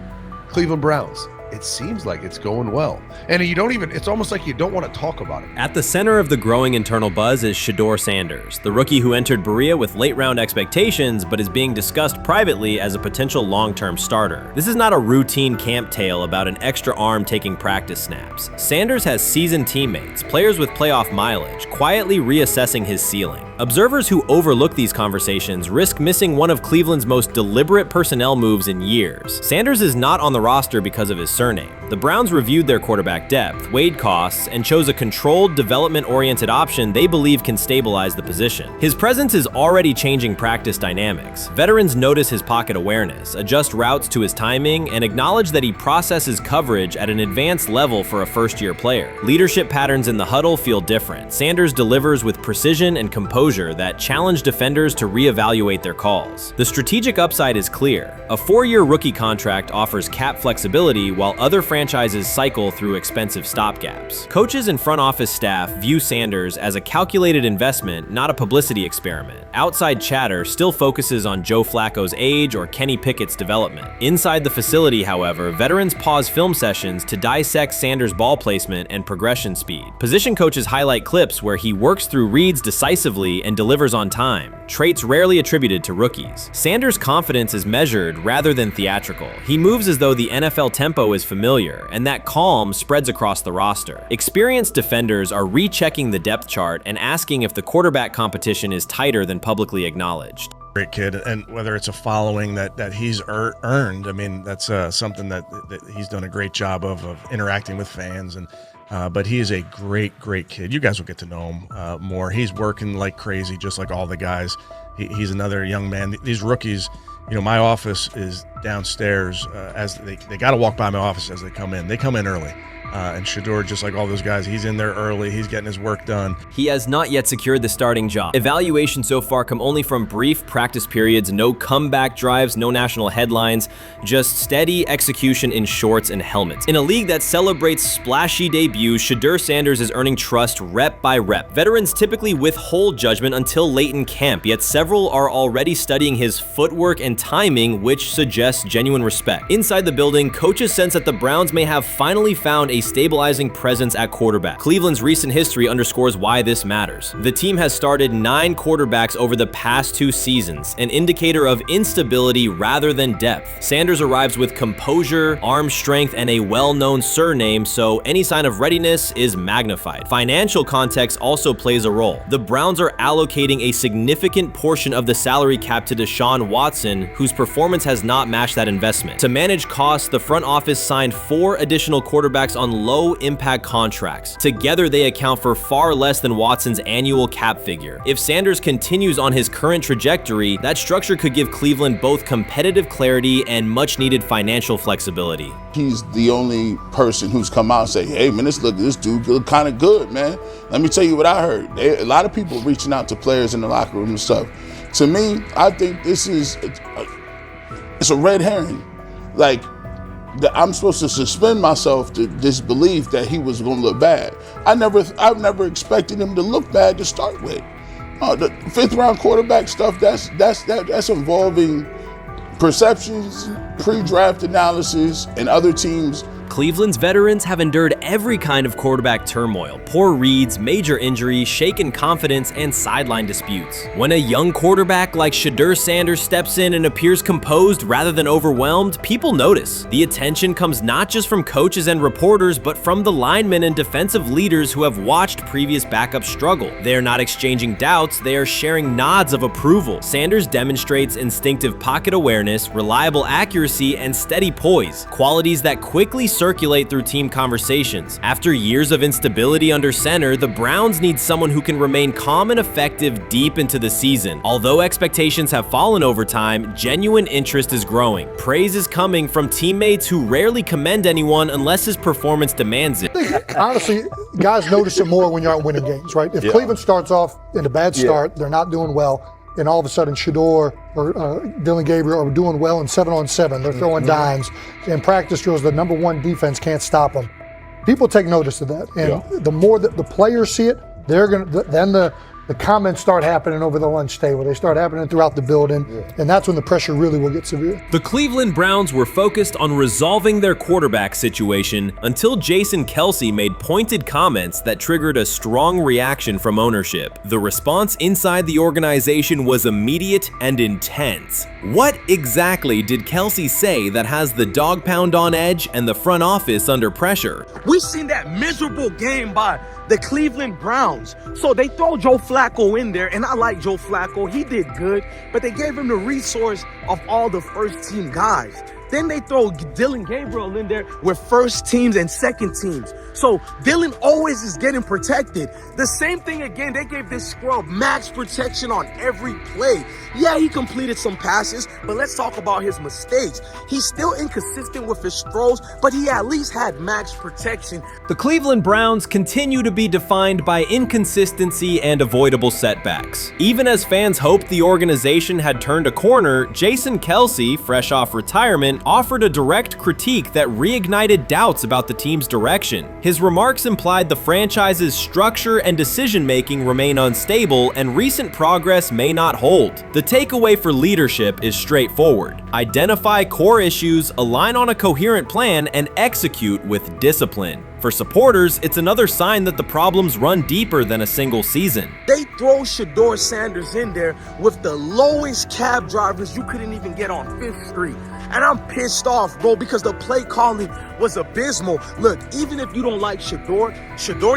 Cleveland Browns. It seems like it's going well. And it's almost like you don't want to talk about it. At the center of the growing internal buzz is Shedeur Sanders, the rookie who entered Berea with late-round expectations but is being discussed privately as a potential long-term starter. This is not a routine camp tale about an extra arm taking practice snaps. Sanders has seasoned teammates, players with playoff mileage, quietly reassessing his ceiling. Observers who overlook these conversations risk missing one of Cleveland's most deliberate personnel moves in years. Sanders is not on the roster because of his surname. The Browns reviewed their quarterback depth, weighed costs, and chose a controlled, development-oriented option they believe can stabilize the position. His presence is already changing practice dynamics. Veterans notice his pocket awareness, adjust routes to his timing, and acknowledge that he processes coverage at an advanced level for a first-year player. Leadership patterns in the huddle feel different. Sanders delivers with precision and composure that challenge defenders to reevaluate their calls. The strategic upside is clear. A 4-year rookie contract offers cap flexibility while other franchises cycle through expensive stopgaps. Coaches and front office staff view Sanders as a calculated investment, not a publicity experiment. Outside chatter still focuses on Joe Flacco's age or Kenny Pickett's development. Inside the facility, however, veterans pause film sessions to dissect Sanders' ball placement and progression speed. Position coaches highlight clips where he works through reads decisively and delivers on time, traits rarely attributed to rookies. Sanders' confidence is measured rather than theatrical. He moves as though the NFL tempo is familiar, and that calm spreads across the roster. Experienced defenders are rechecking the depth chart and asking if the quarterback competition is tighter than publicly acknowledged. Great kid, and whether it's a following that he's earned, I mean, that's something that he's done a great job of interacting with fans, and but he is a great kid. You guys will get to know him more. He's working like crazy, just like all the guys. He's another young man. These rookies, my office is downstairs. As they got to walk by my office as they come in. They come in early. And Shedeur, just like all those guys, he's in there early. He's getting his work done. He has not yet secured the starting job. Evaluations so far come only from brief practice periods, no comeback drives, no national headlines, just steady execution in shorts and helmets. In a league that celebrates splashy debuts, Shedeur Sanders is earning trust rep by rep. Veterans typically withhold judgment until late in camp, yet several are already studying his footwork and timing, which suggests genuine respect. Inside the building, coaches sense that the Browns may have finally found a stabilizing presence at quarterback. Cleveland's recent history underscores why this matters. The team has started 9 quarterbacks over the past 2 seasons, an indicator of instability rather than depth. Sanders arrives with composure, arm strength, and a well-known surname, so any sign of readiness is magnified. Financial context also plays a role. The Browns are allocating a significant portion of the salary cap to Deshaun Watson, whose performance has not matched that investment. To manage costs, the front office signed 4 additional quarterbacks on low-impact contracts. Together, they account for far less than Watson's annual cap figure. If Sanders continues on his current trajectory, that structure could give Cleveland both competitive clarity and much-needed financial flexibility. He's the only person who's come out and say, hey, man, this dude look kind of good, man. Let me tell you what I heard. A lot of people reaching out to players in the locker room and stuff. To me, I think this is it's a red herring. Like, I'm supposed to suspend myself to this belief that he was going to look bad. I've never expected him to look bad to start with. The 5th round quarterback stuff, that's involving perceptions, pre-draft analysis, and other teams. Cleveland's veterans have endured every kind of quarterback turmoil, poor reads, major injuries, shaken confidence, and sideline disputes. When a young quarterback like Shedeur Sanders steps in and appears composed rather than overwhelmed, people notice. The attention comes not just from coaches and reporters, but from the linemen and defensive leaders who have watched previous backups struggle. They are not exchanging doubts, they are sharing nods of approval. Sanders demonstrates instinctive pocket awareness, reliable accuracy, and steady poise, qualities that quickly circulate through team conversations. After years of instability under center, the Browns need someone who can remain calm and effective deep into the season. Although expectations have fallen over time, genuine interest is growing. Praise is coming from teammates who rarely commend anyone unless his performance demands it. Honestly, guys notice it more when you're out winning games, right? If Cleveland starts off in a bad start, they're not doing well, and all of a sudden Shedeur or Dillon Gabriel are doing well in 7-on-7. They're throwing dimes. And practice drills, the number 1 defense can't stop them. People take notice of that. And the more that the players see it, then the the comments start happening over the lunch table. They start happening throughout the building, and that's when the pressure really will get severe. The Cleveland Browns were focused on resolving their quarterback situation until Jason Kelce made pointed comments that triggered a strong reaction from ownership. The response inside the organization was immediate and intense. What exactly did Kelce say that has the dog pound on edge and the front office under pressure? We've seen that miserable game by the Cleveland Browns. So they throw Joe Flacco in there, and I like Joe Flacco. He did good, but they gave him the resource of all the first team guys. Then they throw Dylan Gabriel in there with first teams and second teams. So Dylan always is getting protected. The same thing again, they gave this scrub max protection on every play. Yeah, he completed some passes, but let's talk about his mistakes. He's still inconsistent with his throws, but he at least had max protection. The Cleveland Browns continue to be defined by inconsistency and avoidable setbacks. Even as fans hoped the organization had turned a corner, Jason Kelce, fresh off retirement, offered a direct critique that reignited doubts about the team's direction. His remarks implied the franchise's structure and decision-making remain unstable and recent progress may not hold. The takeaway for leadership is straightforward. Identify core issues, align on a coherent plan, and execute with discipline. For supporters, it's another sign that the problems run deeper than a single season. They throw Shedeur Sanders in there with the lowest cab drivers you couldn't even get on 5th Street. And I'm pissed off, bro, because the play calling was abysmal. Look, even if you don't like Shedeur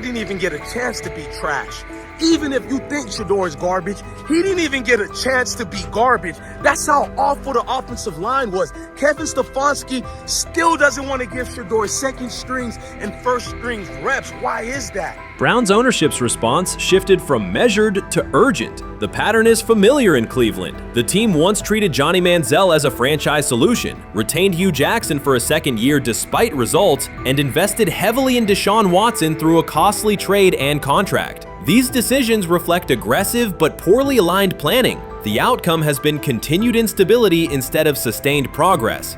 didn't even get a chance to be trash. Even if you think Shedeur is garbage, he didn't even get a chance to be garbage. That's how awful the offensive line was. Kevin Stefanski still doesn't want to give Shedeur second strings and first strings reps. Why is that? Browns ownership's response shifted from measured to urgent. The pattern is familiar in Cleveland. The team once treated Johnny Manziel as a franchise solution, retained Hugh Jackson for a second year despite results, and invested heavily in Deshaun Watson through a costly trade and contract. These decisions reflect aggressive but poorly aligned planning. The outcome has been continued instability instead of sustained progress.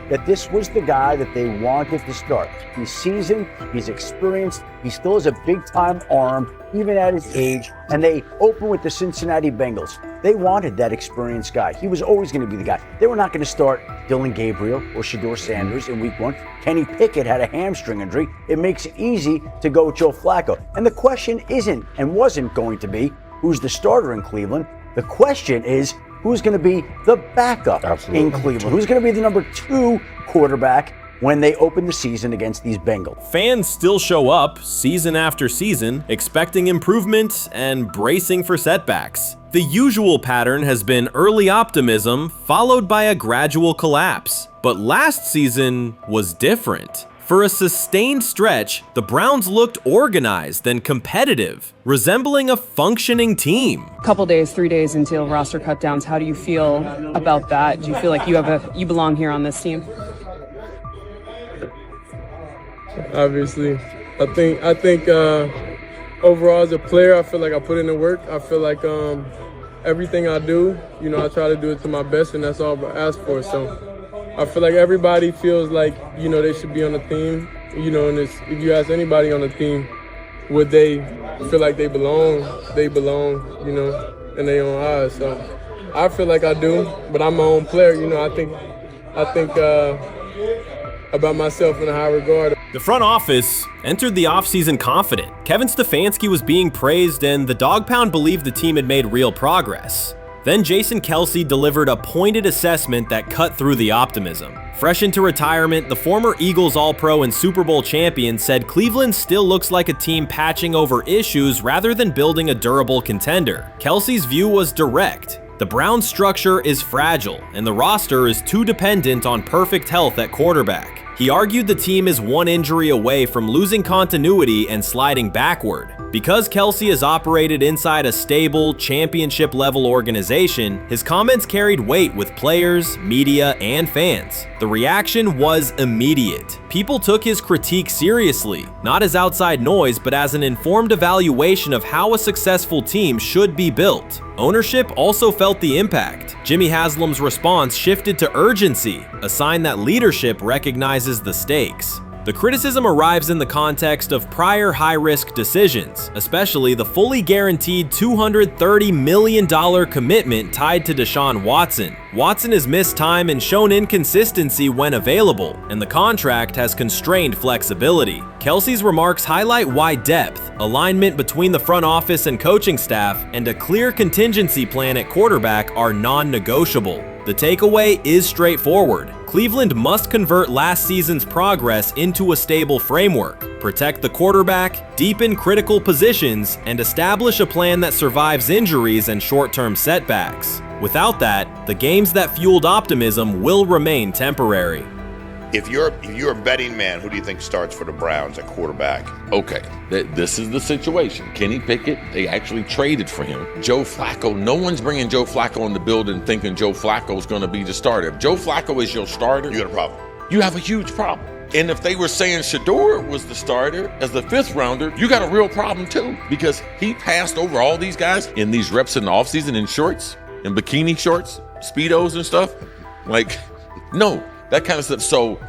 That this was the guy that they wanted to start. He's seasoned, he's experienced, he still has a big-time arm, even at his age, and they open with the Cincinnati Bengals. They wanted that experienced guy. He was always going to be the guy. They were not going to start Dylan Gabriel or Shedeur Sanders in week 1. Kenny Pickett had a hamstring injury. It makes it easy to go with Joe Flacco. And the question isn't and wasn't going to be who's the starter in Cleveland. The question is, who's going to be the backup in Cleveland? Who's going to be the number 2 quarterback when they open the season against these Bengals? Fans still show up season after season, expecting improvement and bracing for setbacks. The usual pattern has been early optimism followed by a gradual collapse. But last season was different. For a sustained stretch, the Browns looked organized and competitive, resembling a functioning team. Couple days, 3 days until roster cutdowns, how do you feel about that? Do you feel like you belong here on this team? Obviously, I think overall as a player, I feel like I put in the work. I feel like everything I do, I try to do it to my best, and that's all I ask for. So I feel like everybody feels like, they should be on the team, and if you ask anybody on the team, would they feel like they belong, in their own eyes. So I feel like I do, but I'm my own player, I think about myself in a high regard. The front office entered the offseason confident. Kevin Stefanski was being praised, and the Dog Pound believed the team had made real progress. Then Jason Kelce delivered a pointed assessment that cut through the optimism. Fresh into retirement, the former Eagles All-Pro and Super Bowl champion said Cleveland still looks like a team patching over issues rather than building a durable contender. Kelce's view was direct. The Browns' structure is fragile, and the roster is too dependent on perfect health at quarterback. He argued the team is one injury away from losing continuity and sliding backward. Because Kelce has operated inside a stable, championship-level organization, his comments carried weight with players, media, and fans. The reaction was immediate. People took his critique seriously, not as outside noise, but as an informed evaluation of how a successful team should be built. Ownership also felt the impact. Jimmy Haslam's response shifted to urgency, a sign that leadership recognizes the stakes. The criticism arrives in the context of prior high-risk decisions, especially the fully guaranteed $230 million commitment tied to Deshaun Watson. Watson has missed time and shown inconsistency when available, and the contract has constrained flexibility. Kelsey's remarks highlight why depth, alignment between the front office and coaching staff, and a clear contingency plan at quarterback are non-negotiable. The takeaway is straightforward. Cleveland must convert last season's progress into a stable framework, protect the quarterback, deepen critical positions, and establish a plan that survives injuries and short-term setbacks. Without that, the games that fueled optimism will remain temporary. If you're a betting man, who do you think starts for the Browns at quarterback? Okay, this is the situation. Kenny Pickett, they actually traded for him. Joe Flacco, no one's bringing Joe Flacco in the building thinking Joe Flacco's going to be the starter. If Joe Flacco is your starter, you got a problem. You have a huge problem. And if they were saying Shedeur was the starter as the 5th rounder, you got a real problem too, because he passed over all these guys in these reps in the offseason in shorts, in bikini shorts, Speedos and stuff. Like, no. That kind of stuff. So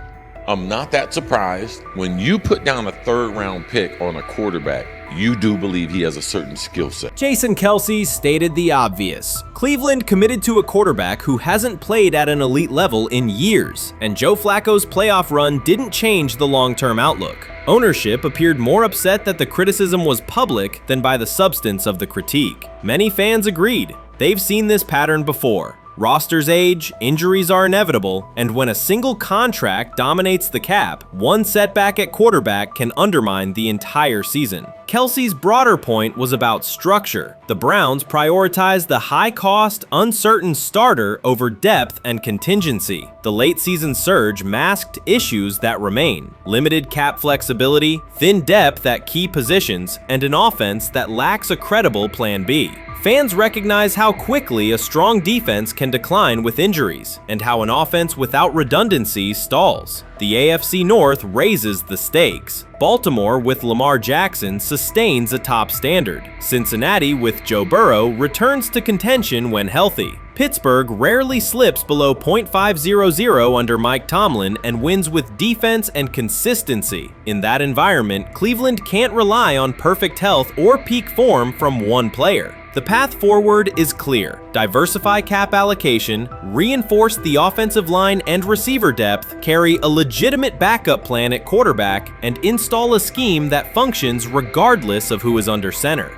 I'm not that surprised when you put down a 3rd round pick on a quarterback. You do believe he has a certain skill set. Jason Kelce stated the obvious. Cleveland committed to a quarterback who hasn't played at an elite level in years, and Joe Flacco's playoff run didn't change the long-term outlook. Ownership appeared more upset that the criticism was public than by the substance of the critique. Many fans agreed. They've seen this pattern before. Rosters age, injuries are inevitable, and when a single contract dominates the cap, one setback at quarterback can undermine the entire season. Kelsey's broader point was about structure. The Browns prioritized the high-cost, uncertain starter over depth and contingency. The late-season surge masked issues that remain: limited cap flexibility, thin depth at key positions, and an offense that lacks a credible plan B. Fans recognize how quickly a strong defense can decline with injuries, and how an offense without redundancy stalls. The AFC North raises the stakes. Baltimore with Lamar Jackson sustains a top standard. Cincinnati with Joe Burrow returns to contention when healthy. Pittsburgh rarely slips below .500 under Mike Tomlin and wins with defense and consistency. In that environment, Cleveland can't rely on perfect health or peak form from one player. The path forward is clear. Diversify cap allocation, reinforce the offensive line and receiver depth, carry a legitimate backup plan at quarterback, and install a scheme that functions regardless of who is under center.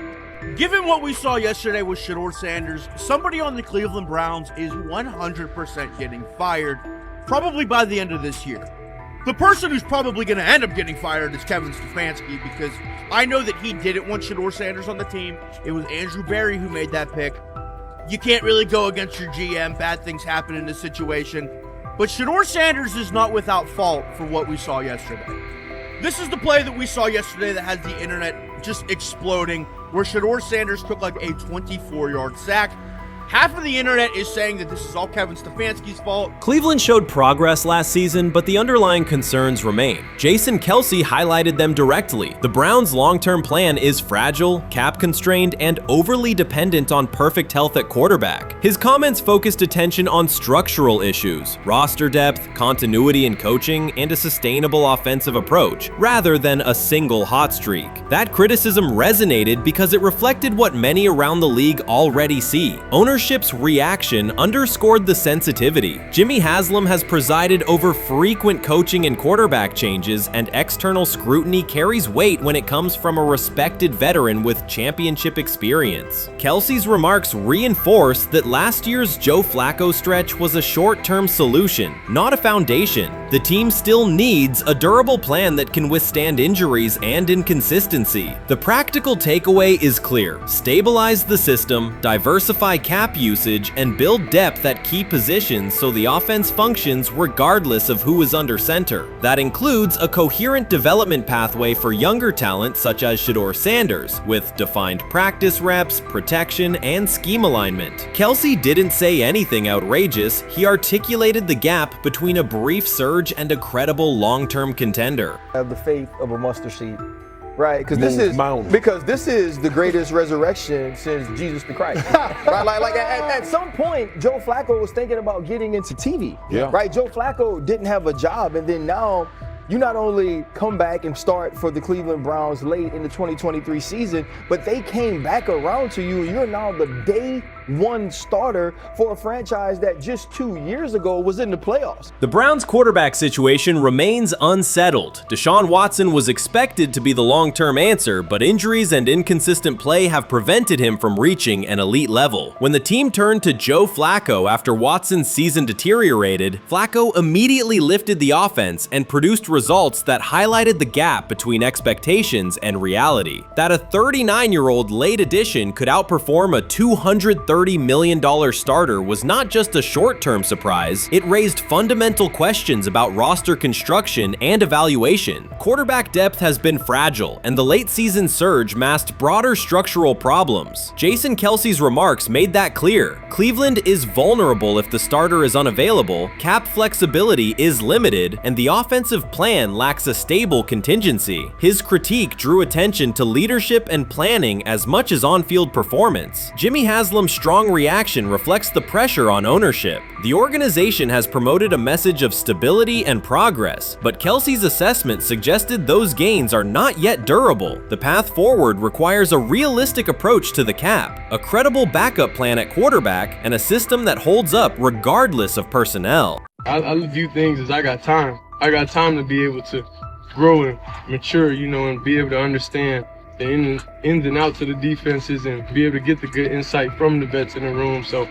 Given what we saw yesterday with Shedeur Sanders, somebody on the Cleveland Browns is 100% getting fired, probably by the end of this year. The person who's probably going to end up getting fired is Kevin Stefanski, because I know that he didn't want Shedeur Sanders on the team. It was Andrew Berry who made that pick. You can't really go against your GM. Bad things happen in this situation. But Shedeur Sanders is not without fault for what we saw yesterday. This is the play that we saw yesterday that has the internet just exploding, where Shedeur Sanders took like a 24-yard sack. Half of the internet is saying that this is all Kevin Stefanski's fault. Cleveland showed progress last season, but the underlying concerns remain. Jason Kelce highlighted them directly. The Browns' long-term plan is fragile, cap-constrained, and overly dependent on perfect health at quarterback. His comments focused attention on structural issues, roster depth, continuity in coaching, and a sustainable offensive approach, rather than a single hot streak. That criticism resonated because it reflected what many around the league already see. Ownership's reaction underscored the sensitivity. Jimmy Haslam has presided over frequent coaching and quarterback changes, and external scrutiny carries weight when it comes from a respected veteran with championship experience. Kelsey's remarks reinforce that last year's Joe Flacco stretch was a short-term solution, not a foundation. The team still needs a durable plan that can withstand injuries and inconsistency. The practical takeaway is clear: stabilize the system, diversify cap usage, and build depth at key positions so the offense functions regardless of who is under center. That includes a coherent development pathway for younger talent such as Shedeur Sanders, with defined practice reps, protection, and scheme alignment. Kelce didn't say anything outrageous. He articulated the gap between a brief surge and a credible long-term contender. Have the faith of a mustard seed. Right, because this is the greatest resurrection since Jesus the Christ. Right, like at some point, Joe Flacco was thinking about getting into TV. Yeah. Right, Joe Flacco didn't have a job, and then now you not only come back and start for the Cleveland Browns late in the 2023 season, but they came back around to you. You're now the day one starter for a franchise that just 2 years ago was in the playoffs. The Browns' quarterback situation remains unsettled. Deshaun Watson was expected to be the long-term answer, but injuries and inconsistent play have prevented him from reaching an elite level. When the team turned to Joe Flacco after Watson's season deteriorated, Flacco immediately lifted the offense and produced results that highlighted the gap between expectations and reality. That a 39-year-old late addition could outperform a $230 million starter was not just a short-term surprise, it raised fundamental questions about roster construction and evaluation. Quarterback depth has been fragile, and the late season surge masked broader structural problems. Jason Kelce's remarks made that clear. Cleveland is vulnerable if the starter is unavailable, cap flexibility is limited, and the offensive plan lacks a stable contingency. His critique drew attention to leadership and planning as much as on-field performance. Jimmy Haslam's strong reaction reflects the pressure on ownership. The organization has promoted a message of stability and progress, but Kelce's assessment suggested those gains are not yet durable. The path forward requires a realistic approach to the cap, a credible backup plan at quarterback, and a system that holds up regardless of personnel. I view things as I got time. I got time to be able to grow and mature, and be able to understand the ins and outs of the defenses and be able to get the good insight from the vets in the room. So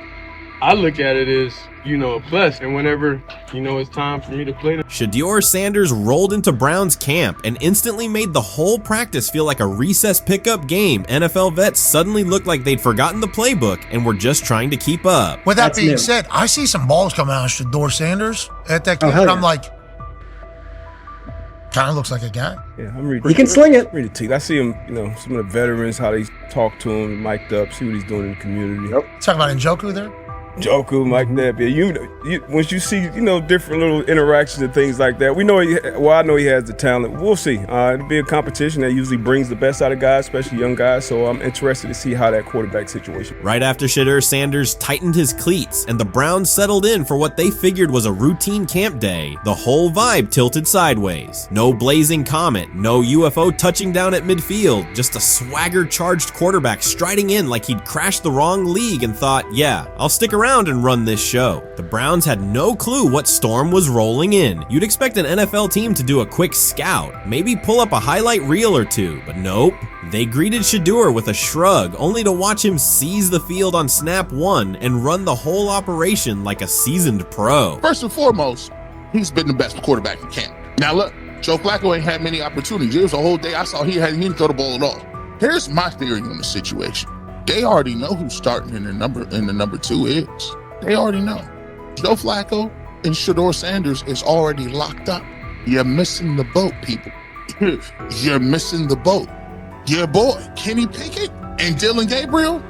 I look at it as, a plus. And whenever, it's time for me to play. Shedeur Sanders rolled into Browns camp and instantly made the whole practice feel like a recess pickup game. NFL vets suddenly looked like they'd forgotten the playbook and were just trying to keep up. With that being said, I see some balls coming out of Shedeur Sanders at that camp, and I'm like, kind of looks like a guy. Yeah, I'm ready. He can sling it. Ready to I see him, some of the veterans, how they talk to him, mic'd up, see what he's doing in the community. Talking about Njoku there? Njoku, Mike Napier. Once you see, different little interactions and things like that, I know he has the talent. We'll see. It'll be a competition that usually brings the best out of guys, especially young guys. So I'm interested to see how that quarterback situation. Right after Shedeur Sanders tightened his cleats and the Browns settled in for what they figured was a routine camp day, the whole vibe tilted sideways. No blazing comet, no UFO touching down at midfield, just a swagger-charged quarterback striding in like he'd crashed the wrong league and thought, yeah, I'll stick around and run this show. The Browns had no clue what storm was rolling in. You'd expect an NFL team to do a quick scout, maybe pull up a highlight reel or two, but nope. They greeted Shedeur with a shrug, only to watch him seize the field on snap one and run the whole operation like a seasoned pro. First and foremost, he's been the best quarterback in camp. Now look, Joe Flacco ain't had many opportunities. There was a whole day I saw he didn't throw the ball at all. Here's my theory on the situation. They already know who's starting in the number 2 is. They already know. Joe Flacco and Shedeur Sanders is already locked up. You're missing the boat, people. You're missing the boat. Your boy, Kenny Pickett and Dylan Gabriel,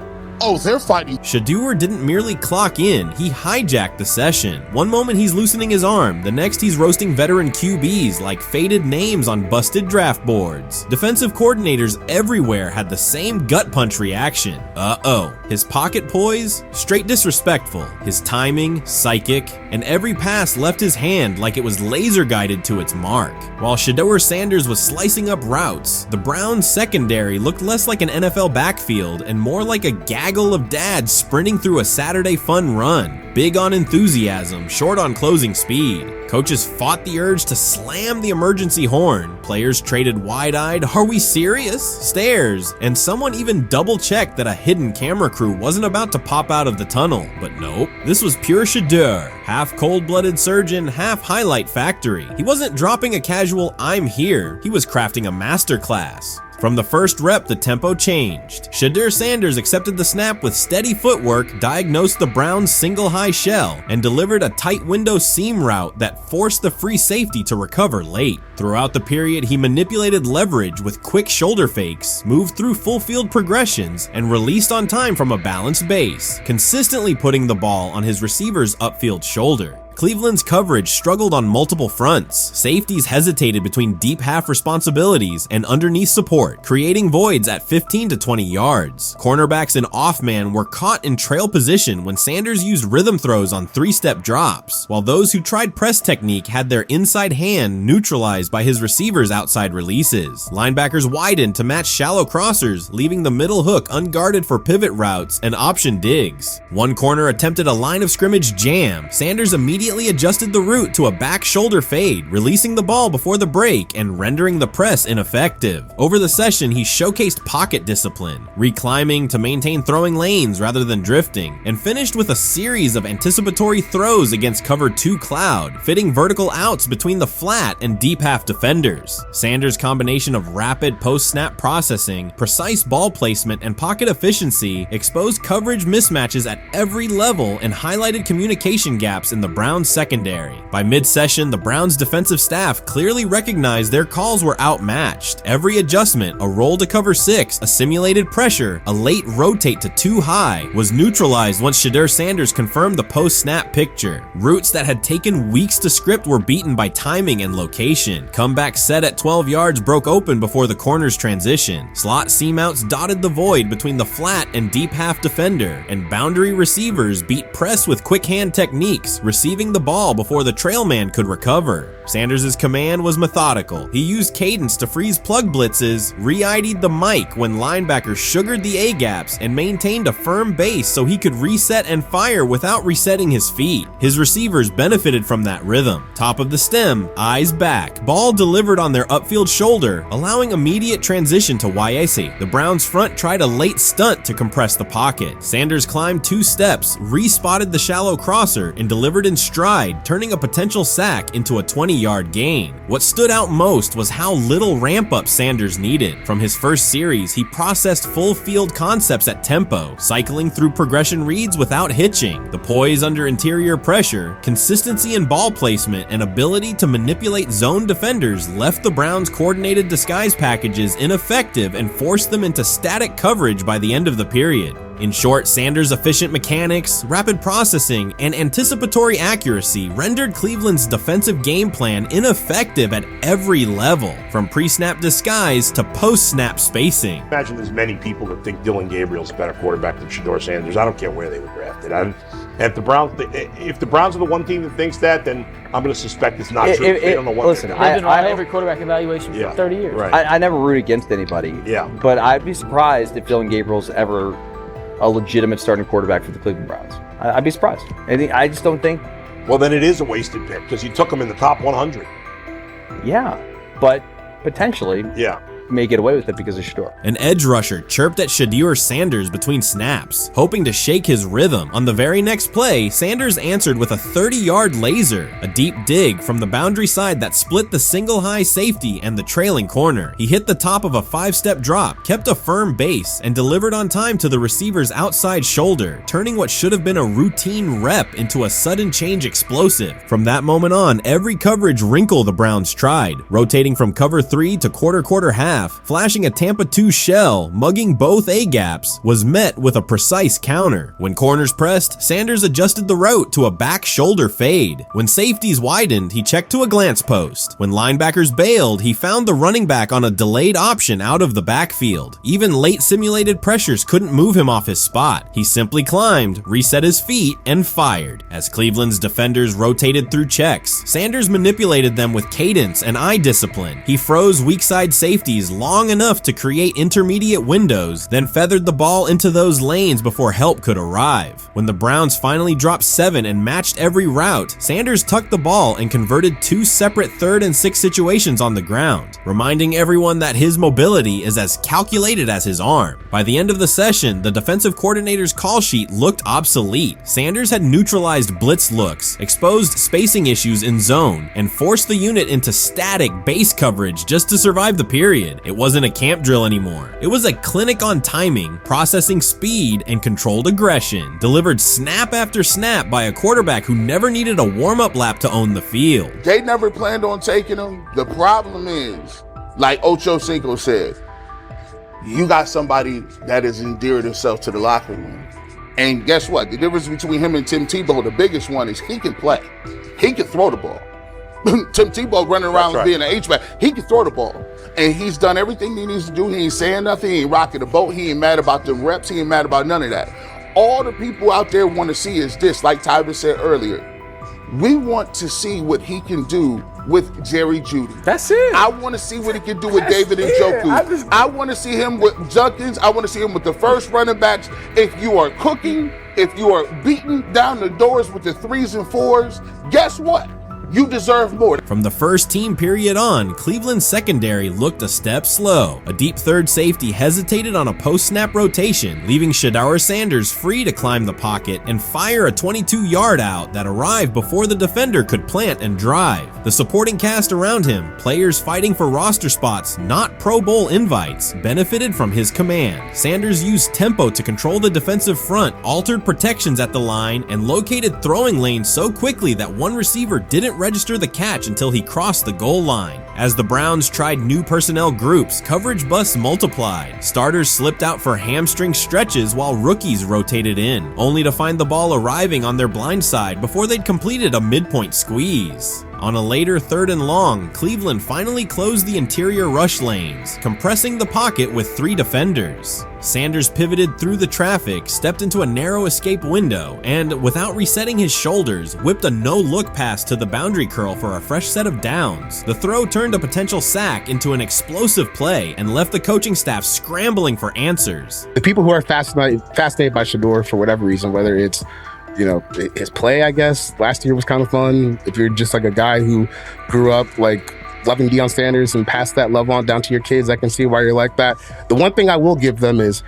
oh, they're fighting. Shedeur didn't merely clock in, he hijacked the session. One moment he's loosening his arm, the next he's roasting veteran QBs like faded names on busted draft boards. Defensive coordinators everywhere had the same gut punch reaction. Uh-oh. His pocket poise? Straight disrespectful. His timing? Psychic. And every pass left his hand like it was laser guided to its mark. While Shedeur Sanders was slicing up routes, the Browns secondary looked less like an NFL backfield and more like a gaggle of dads sprinting through a Saturday fun run. Big on enthusiasm, short on closing speed. Coaches fought the urge to slam the emergency horn. Players traded wide-eyed, "Are we serious?" stares, and someone even double-checked that a hidden camera crew wasn't about to pop out of the tunnel. But nope, this was pure Shedeur. Half cold-blooded surgeon, half highlight factory. He wasn't dropping a casual "I'm here," he was crafting a masterclass. From the first rep, the tempo changed. Shedeur Sanders accepted the snap with steady footwork, diagnosed the Browns' single high shell, and delivered a tight window seam route that forced the free safety to recover late. Throughout the period, he manipulated leverage with quick shoulder fakes, moved through full field progressions, and released on time from a balanced base, consistently putting the ball on his receiver's upfield shoulder. Cleveland's coverage struggled on multiple fronts. Safeties hesitated between deep half responsibilities and underneath support, creating voids at 15 to 20 yards. Cornerbacks and off-man were caught in trail position when Sanders used rhythm throws on 3-step drops, while those who tried press technique had their inside hand neutralized by his receivers' outside releases. Linebackers widened to match shallow crossers, leaving the middle hook unguarded for pivot routes and option digs. One corner attempted a line of scrimmage jam. Sanders immediately adjusted the route to a back shoulder fade, releasing the ball before the break and rendering the press ineffective. Over the session, he showcased pocket discipline, reclimbing to maintain throwing lanes rather than drifting, and finished with a series of anticipatory throws against cover 2 cloud, fitting vertical outs between the flat and deep half defenders. Sanders' combination of rapid post-snap processing, precise ball placement, and pocket efficiency exposed coverage mismatches at every level and highlighted communication gaps in the Browns secondary. By mid-session, the Browns defensive staff clearly recognized their calls were outmatched. Every adjustment, a roll to cover 6, a simulated pressure, a late rotate to 2 high, was neutralized once Shedeur Sanders confirmed the post-snap picture. Routes that had taken weeks to script were beaten by timing and location. Comeback set at 12 yards broke open before the corner's transition. Slot seam outs dotted the void between the flat and deep half defender, and boundary receivers beat press with quick hand techniques, receiving the ball before the trail man could recover. Sanders' command was methodical. He used cadence to freeze plug blitzes, re-ID'd the mic when linebackers sugared the A-gaps, and maintained a firm base so he could reset and fire without resetting his feet. His receivers benefited from that rhythm. Top of the stem, eyes back, ball delivered on their upfield shoulder, allowing immediate transition to YAC. The Browns front tried a late stunt to compress the pocket. Sanders climbed 2 steps, re-spotted the shallow crosser, and delivered in stride, turning a potential sack into a 20-yard gain. What stood out most was how little ramp-up Sanders needed. From his first series, he processed full field concepts at tempo, cycling through progression reads without hitching. The poise under interior pressure, consistency in ball placement, and ability to manipulate zone defenders left the Browns' coordinated disguise packages ineffective and forced them into static coverage by the end of the period. In short, Sanders' efficient mechanics, rapid processing, and anticipatory accuracy rendered Cleveland's defensive game plan ineffective at every level, from pre-snap disguise to post-snap spacing. Imagine there's many people that think Dylan Gabriel's a better quarterback than Shedeur Sanders. I don't care where they were drafted. If the Browns are the one team that thinks that, then I'm going to suspect it's not true. They don't know what listen, they're I've doing. been on every quarterback evaluation for 30 years. Right. I never root against anybody. Yeah. But I'd be surprised if Dylan Gabriel's ever a legitimate starting quarterback for the Cleveland Browns. I'd be surprised. I just don't think. Well, then it is a wasted pick because you took him in the top 100. Yeah, but potentially. Yeah. May get away with it because of Shedeur. An edge rusher chirped at Shedeur Sanders between snaps, hoping to shake his rhythm. On the very next play, Sanders answered with a 30-yard laser, a deep dig from the boundary side that split the single high safety and the trailing corner. He hit the top of a 5-step drop, kept a firm base, and delivered on time to the receiver's outside shoulder, turning what should have been a routine rep into a sudden change explosive. From that moment on, every coverage wrinkle the Browns tried, rotating from cover 3 to quarter half, flashing a Tampa 2 shell, mugging both A-gaps, was met with a precise counter. When corners pressed, Sanders adjusted the route to a back shoulder fade. When safeties widened, he checked to a glance post. When linebackers bailed, he found the running back on a delayed option out of the backfield. Even late simulated pressures couldn't move him off his spot. He simply climbed, reset his feet, and fired. As Cleveland's defenders rotated through checks, Sanders manipulated them with cadence and eye discipline. He froze weak side safeties long enough to create intermediate windows, then feathered the ball into those lanes before help could arrive. When the Browns finally dropped 7 and matched every route, Sanders tucked the ball and converted 2 separate 3rd and 6 situations on the ground, reminding everyone that his mobility is as calculated as his arm. By the end of the session, the defensive coordinator's call sheet looked obsolete. Sanders had neutralized blitz looks, exposed spacing issues in zone, and forced the unit into static base coverage just to survive the period. It wasn't a camp drill anymore. It was a clinic on timing, processing speed, and controlled aggression, delivered snap after snap by a quarterback who never needed a warm-up lap to own the field. They never planned on taking him. The problem is, like Ocho Cinco said, you got somebody that has endeared himself to the locker room. And guess what? The difference between him and Tim Tebow, the biggest one, is he can play. He can throw the ball. Tim Tebow running around being an H-back. He can throw the ball. And he's done everything he needs to do. He ain't saying nothing. He ain't rocking the boat. He ain't mad about the reps. He ain't mad about none of that. All the people out there want to see is this, like Tyler said earlier. We want to see what he can do with Jerry Jeudy. That's it. I want to see what he can do with David Njoku. I want to see him with Junkins. I want to see him with the first running backs. If you are cooking, if you are beating down the doors with the 3s and 4s, guess what? You deserve more. From the first team period on, Cleveland's secondary looked a step slow. A deep third safety hesitated on a post-snap rotation, leaving Shedeur Sanders free to climb the pocket and fire a 22-yard out that arrived before the defender could plant and drive. The supporting cast around him, players fighting for roster spots, not Pro Bowl invites, benefited from his command. Sanders used tempo to control the defensive front, altered protections at the line, and located throwing lanes so quickly that one receiver didn't register the catch until he crossed the goal line. As the Browns tried new personnel groups, coverage busts multiplied. Starters slipped out for hamstring stretches while rookies rotated in, only to find the ball arriving on their blind side before they'd completed a midpoint squeeze. On a later 3rd and long, Cleveland finally closed the interior rush lanes, compressing the pocket with 3 defenders. Sanders pivoted through the traffic, stepped into a narrow escape window, and, without resetting his shoulders, whipped a no-look pass to the boundary curl for a fresh set of downs. The throw turned a potential sack into an explosive play and left the coaching staff scrambling for answers. The people who are fascinated by Shedeur for whatever reason, whether it's his play, I guess, last year was kind of fun. If you're just like a guy who grew up like loving Deion Sanders and passed that love on down to your kids, I can see why you're like that. The one thing I will give them is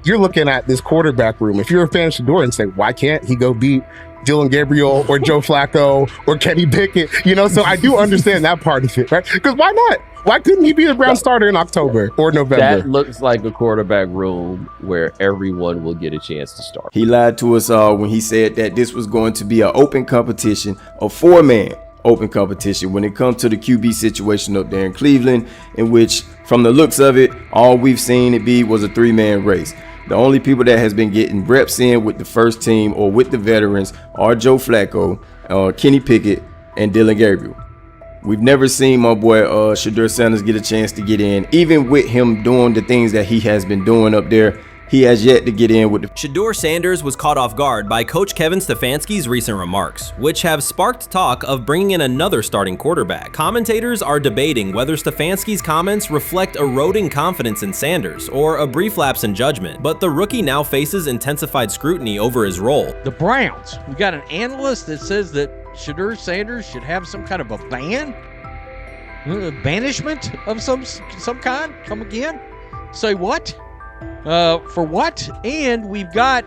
you're looking at this quarterback room. If you're a fan of Shedeur and say, why can't he go beat Dylan Gabriel or Joe Flacco or Kenny Pickett? So I do understand that part of it, right? Because why not? Why couldn't he be a Brown starter in October or November? That looks like a quarterback room where everyone will get a chance to start. He lied to us all when he said that this was going to be an open competition, a 4-man open competition when it comes to the QB situation up there in Cleveland, in which, from the looks of it, all we've seen it be was a 3-man race. The only people that has been getting reps in with the first team or with the veterans are Joe Flacco, Kenny Pickett, and Dylan Gabriel. We've never seen my boy Shedeur Sanders get a chance to get in. Even with him doing the things that he has been doing up there, he has yet to get in with the... Shedeur Sanders was caught off guard by Coach Kevin Stefanski's recent remarks, which have sparked talk of bringing in another starting quarterback. Commentators are debating whether Stefanski's comments reflect eroding confidence in Sanders or a brief lapse in judgment, but the rookie now faces intensified scrutiny over his role. The Browns, we got an analyst that says that Shedeur Sanders should have some kind of a ban? Banishment of some kind? Come again? Say what? For what? And we've got,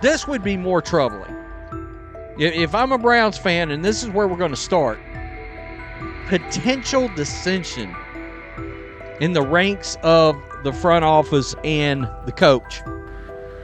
this would be more troubling. If I'm a Browns fan, and this is where we're going to start, potential dissension in the ranks of the front office and the coach.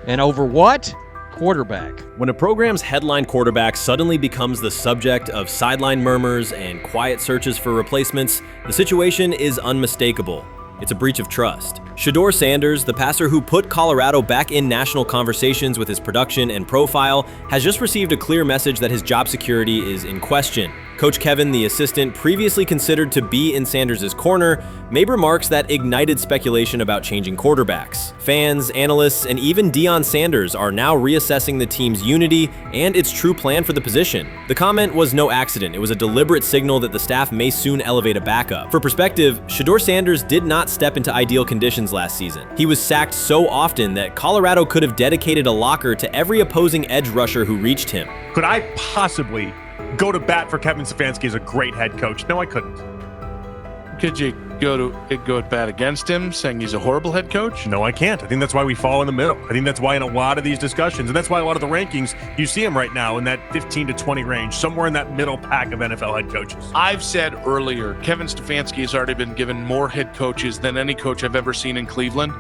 And over what? Quarterback. When a program's headline quarterback suddenly becomes the subject of sideline murmurs and quiet searches for replacements, the situation is unmistakable. It's a breach of trust. Shedeur Sanders, the passer who put Colorado back in national conversations with his production and profile, has just received a clear message that his job security is in question. Coach Kevin, the assistant previously considered to be in Sanders' corner, made remarks that ignited speculation about changing quarterbacks. Fans, analysts, and even Deion Sanders are now reassessing the team's unity and its true plan for the position. The comment was no accident. It was a deliberate signal that the staff may soon elevate a backup. For perspective, Shedeur Sanders did not step into ideal conditions last season. He was sacked so often that Colorado could have dedicated a locker to every opposing edge rusher who reached him. Could I possibly go to bat for Kevin Stefanski as a great head coach? No, I couldn't. Could you go at bat against him, saying he's a horrible head coach? No, I can't. I think that's why we fall in the middle. I think that's why in a lot of these discussions, and that's why a lot of the rankings, you see him right now in that 15 to 20 range, somewhere in that middle pack of NFL head coaches. I've said earlier, Kevin Stefanski has already been given more head coaches than any coach I've ever seen in Cleveland.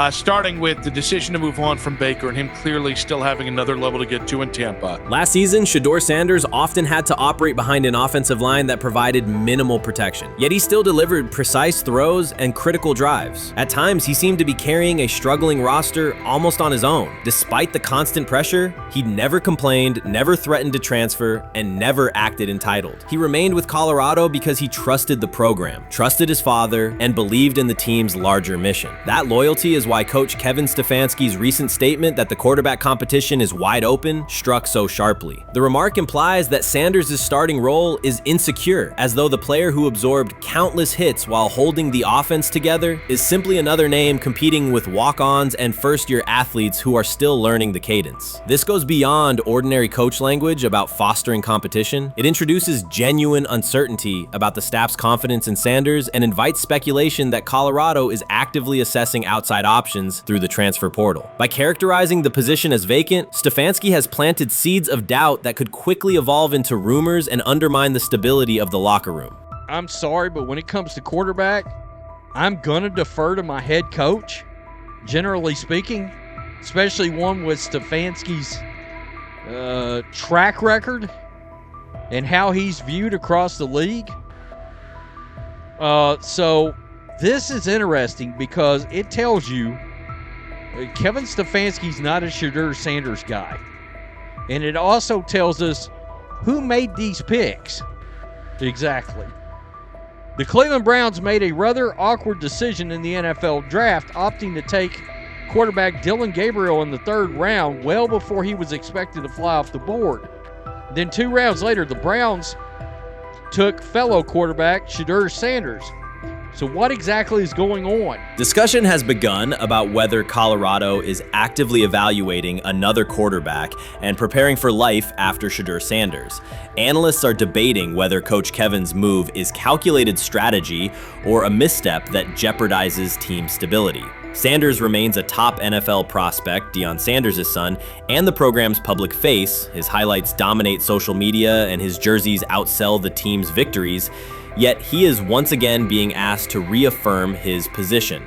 Starting with the decision to move on from Baker and him clearly still having another level to get to in Tampa. Last season, Shedeur Sanders often had to operate behind an offensive line that provided minimal protection, yet he still delivered precise throws and critical drives. At times, he seemed to be carrying a struggling roster almost on his own. Despite the constant pressure, he never complained, never threatened to transfer, and never acted entitled. He remained with Colorado because he trusted the program, trusted his father, and believed in the team's larger mission. That loyalty is why Coach Kevin Stefanski's recent statement that the quarterback competition is wide open struck so sharply. The remark implies that Sanders' starting role is insecure, as though the player who absorbed countless hits while holding the offense together is simply another name competing with walk-ons and first-year athletes who are still learning the cadence. This goes beyond ordinary coach language about fostering competition. It introduces genuine uncertainty about the staff's confidence in Sanders and invites speculation that Colorado is actively assessing outside options through the transfer portal. By characterizing the position as vacant, Stefanski has planted seeds of doubt that could quickly evolve into rumors and undermine the stability of the locker room. I'm sorry, but when it comes to quarterback, I'm gonna defer to my head coach, generally speaking, especially one with Stefanski's track record and how he's viewed across the league. So this is interesting because it tells you Kevin Stefanski's not a Shedeur Sanders guy. And it also tells us who made these picks. Exactly. The Cleveland Browns made a rather awkward decision in the NFL draft, opting to take quarterback Dillon Gabriel in the 3rd round well before he was expected to fly off the board. Then 2 rounds later, the Browns took fellow quarterback Shedeur Sanders. So what exactly is going on? Discussion has begun about whether Colorado is actively evaluating another quarterback and preparing for life after Shedeur Sanders. Analysts are debating whether Coach Kevin's move is calculated strategy or a misstep that jeopardizes team stability. Sanders remains a top NFL prospect, Deion Sanders' son, and the program's public face. His highlights dominate social media and his jerseys outsell the team's victories. Yet he is once again being asked to reaffirm his position.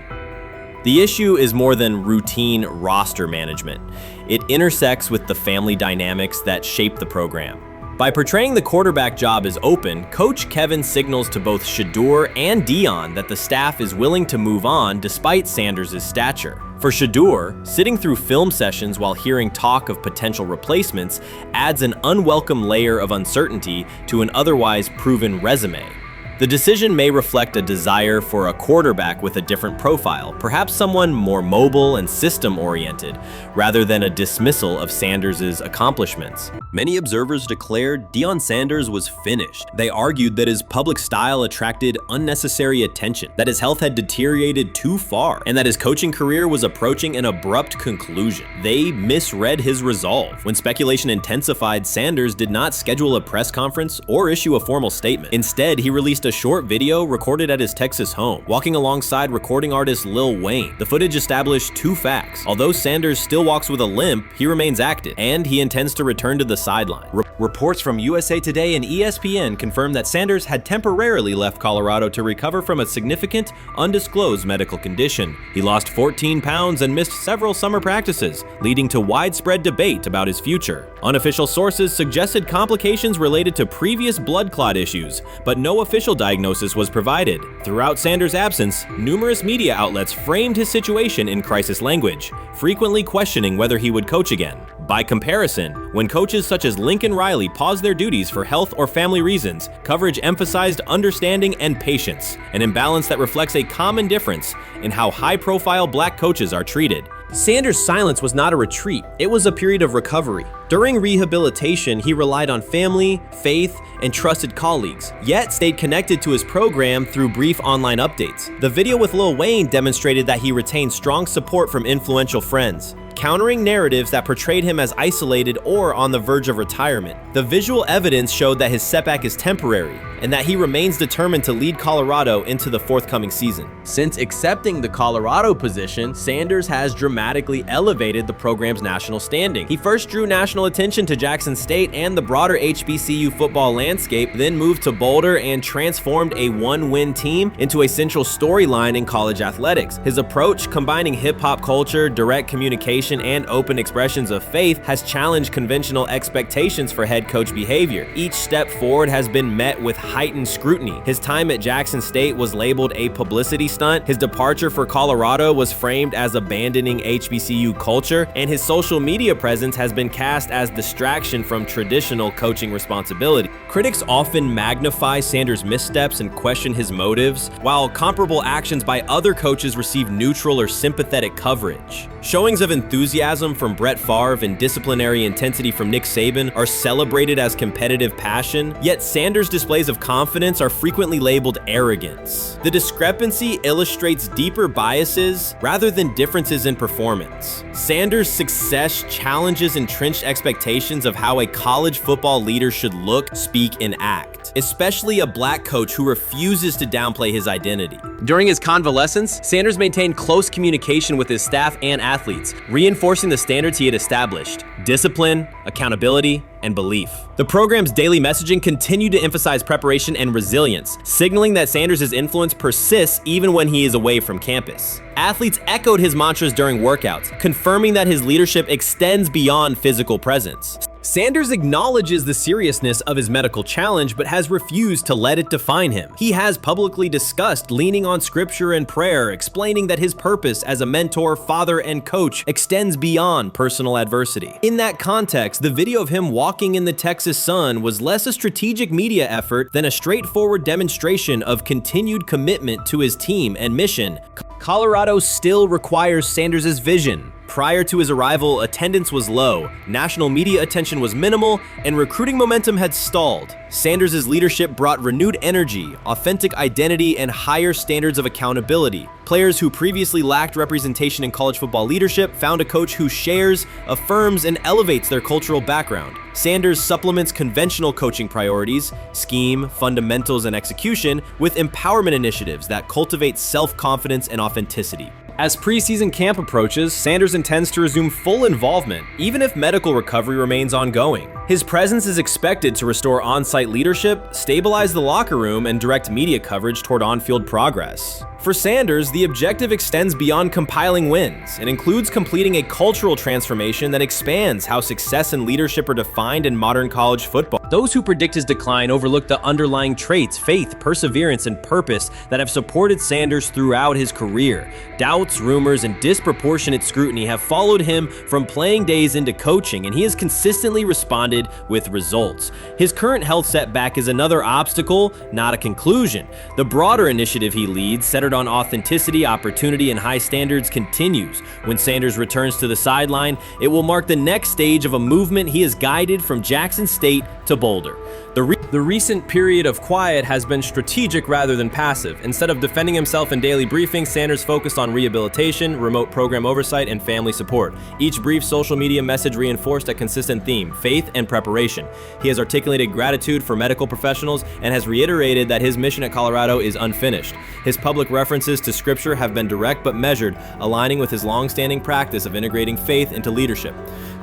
The issue is more than routine roster management. It intersects with the family dynamics that shape the program. By portraying the quarterback job as open, Coach Kevin signals to both Shedeur and Deion that the staff is willing to move on despite Sanders' stature. For Shedeur, sitting through film sessions while hearing talk of potential replacements adds an unwelcome layer of uncertainty to an otherwise proven resume. The decision may reflect a desire for a quarterback with a different profile, perhaps someone more mobile and system-oriented, rather than a dismissal of Sanders' accomplishments. Many observers declared Deion Sanders was finished. They argued that his public style attracted unnecessary attention, that his health had deteriorated too far, and that his coaching career was approaching an abrupt conclusion. They misread his resolve. When speculation intensified, Sanders did not schedule a press conference or issue a formal statement. Instead, he released a short video recorded at his Texas home, walking alongside recording artist Lil Wayne. The footage established 2 facts. Although Sanders still walks with a limp, he remains active, and he intends to return to the sideline. Reports from USA Today and ESPN confirm that Sanders had temporarily left Colorado to recover from a significant, undisclosed medical condition. He lost 14 pounds and missed several summer practices, leading to widespread debate about his future. Unofficial sources suggested complications related to previous blood clot issues, but no official diagnosis was provided. Throughout Sanders' absence, numerous media outlets framed his situation in crisis language, frequently questioning whether he would coach again. By comparison, when coaches such as Lincoln Riley paused their duties for health or family reasons, coverage emphasized understanding and patience, an imbalance that reflects a common difference in how high-profile black coaches are treated. Sanders' silence was not a retreat, it was a period of recovery. During rehabilitation, he relied on family, faith, and trusted colleagues, yet stayed connected to his program through brief online updates. The video with Lil Wayne demonstrated that he retained strong support from influential friends, countering narratives that portrayed him as isolated or on the verge of retirement. The visual evidence showed that his setback is temporary, and that he remains determined to lead Colorado into the forthcoming season. Since accepting the Colorado position, Sanders has dramatically elevated the program's national standing. He first drew national attention to Jackson State and the broader HBCU football landscape, then moved to Boulder and transformed a one-win team into a central storyline in college athletics. His approach, combining hip-hop culture, direct communication, and open expressions of faith, has challenged conventional expectations for head coach behavior. Each step forward has been met with heightened scrutiny. His time at Jackson State was labeled a publicity stunt, his departure for Colorado was framed as abandoning HBCU culture, and his social media presence has been cast as distraction from traditional coaching responsibility. Critics often magnify Sanders' missteps and question his motives, while comparable actions by other coaches receive neutral or sympathetic coverage. Showings of enthusiasm from Brett Favre and disciplinary intensity from Nick Saban are celebrated as competitive passion, yet Sanders' displays of confidence are frequently labeled arrogance. The discrepancy illustrates deeper biases rather than differences in performance. Sanders' success challenges entrenched expectations of how a college football leader should look, speak, and act, especially a black coach who refuses to downplay his identity. During his convalescence, Sanders maintained close communication with his staff and athletes, reinforcing the standards he had established: discipline, accountability, and belief. The program's daily messaging continued to emphasize preparation and resilience, signaling that Sanders' influence persists even when he is away from campus. Athletes echoed his mantras during workouts, confirming that his leadership extends beyond physical presence. Sanders acknowledges the seriousness of his medical challenge, but has refused to let it define him. He has publicly discussed leaning on scripture and prayer, explaining that his purpose as a mentor, father, and coach extends beyond personal adversity. In that context, the video of him walking in the Texas sun was less a strategic media effort than a straightforward demonstration of continued commitment to his team and mission. Colorado still requires Sanders' vision. Prior to his arrival, attendance was low, national media attention was minimal, and recruiting momentum had stalled. Sanders' leadership brought renewed energy, authentic identity, and higher standards of accountability. Players who previously lacked representation in college football leadership found a coach who shares, affirms, and elevates their cultural background. Sanders supplements conventional coaching priorities, scheme, fundamentals, and execution with empowerment initiatives that cultivate self-confidence and authenticity. As preseason camp approaches, Sanders intends to resume full involvement, even if medical recovery remains ongoing. His presence is expected to restore on-site leadership, stabilize the locker room, and direct media coverage toward on-field progress. For Sanders, the objective extends beyond compiling wins. It includes completing a cultural transformation that expands how success and leadership are defined in modern college football. Those who predict his decline overlook the underlying traits, faith, perseverance, and purpose that have supported Sanders throughout his career. Doubts, rumors, and disproportionate scrutiny have followed him from playing days into coaching, and he has consistently responded with results. His current health setback is another obstacle, not a conclusion. The broader initiative he leads, centered on authenticity, opportunity, and high standards, continues. When Sanders returns to the sideline, it will mark the next stage of a movement he has guided from Jackson State to Boulder. The recent period of quiet has been strategic rather than passive. Instead of defending himself in daily briefings, Sanders focused on rehabilitation, remote program oversight, and family support. Each brief social media message reinforced a consistent theme: faith and preparation. He has articulated gratitude for medical professionals and has reiterated that his mission at Colorado is unfinished. His public references to scripture have been direct but measured, aligning with his long-standing practice of integrating faith into leadership.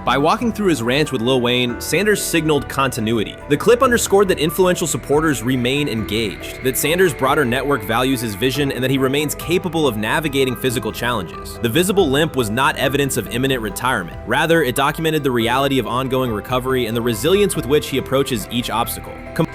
By walking through his ranch with Lil Wayne, Sanders signaled continuity. The clip underscored that influential supporters remain engaged, that Sanders' broader network values his vision, and that he remains capable of navigating physical challenges. The visible limp was not evidence of imminent retirement. Rather, it documented the reality of ongoing recovery and the resilience with which he approaches each obstacle.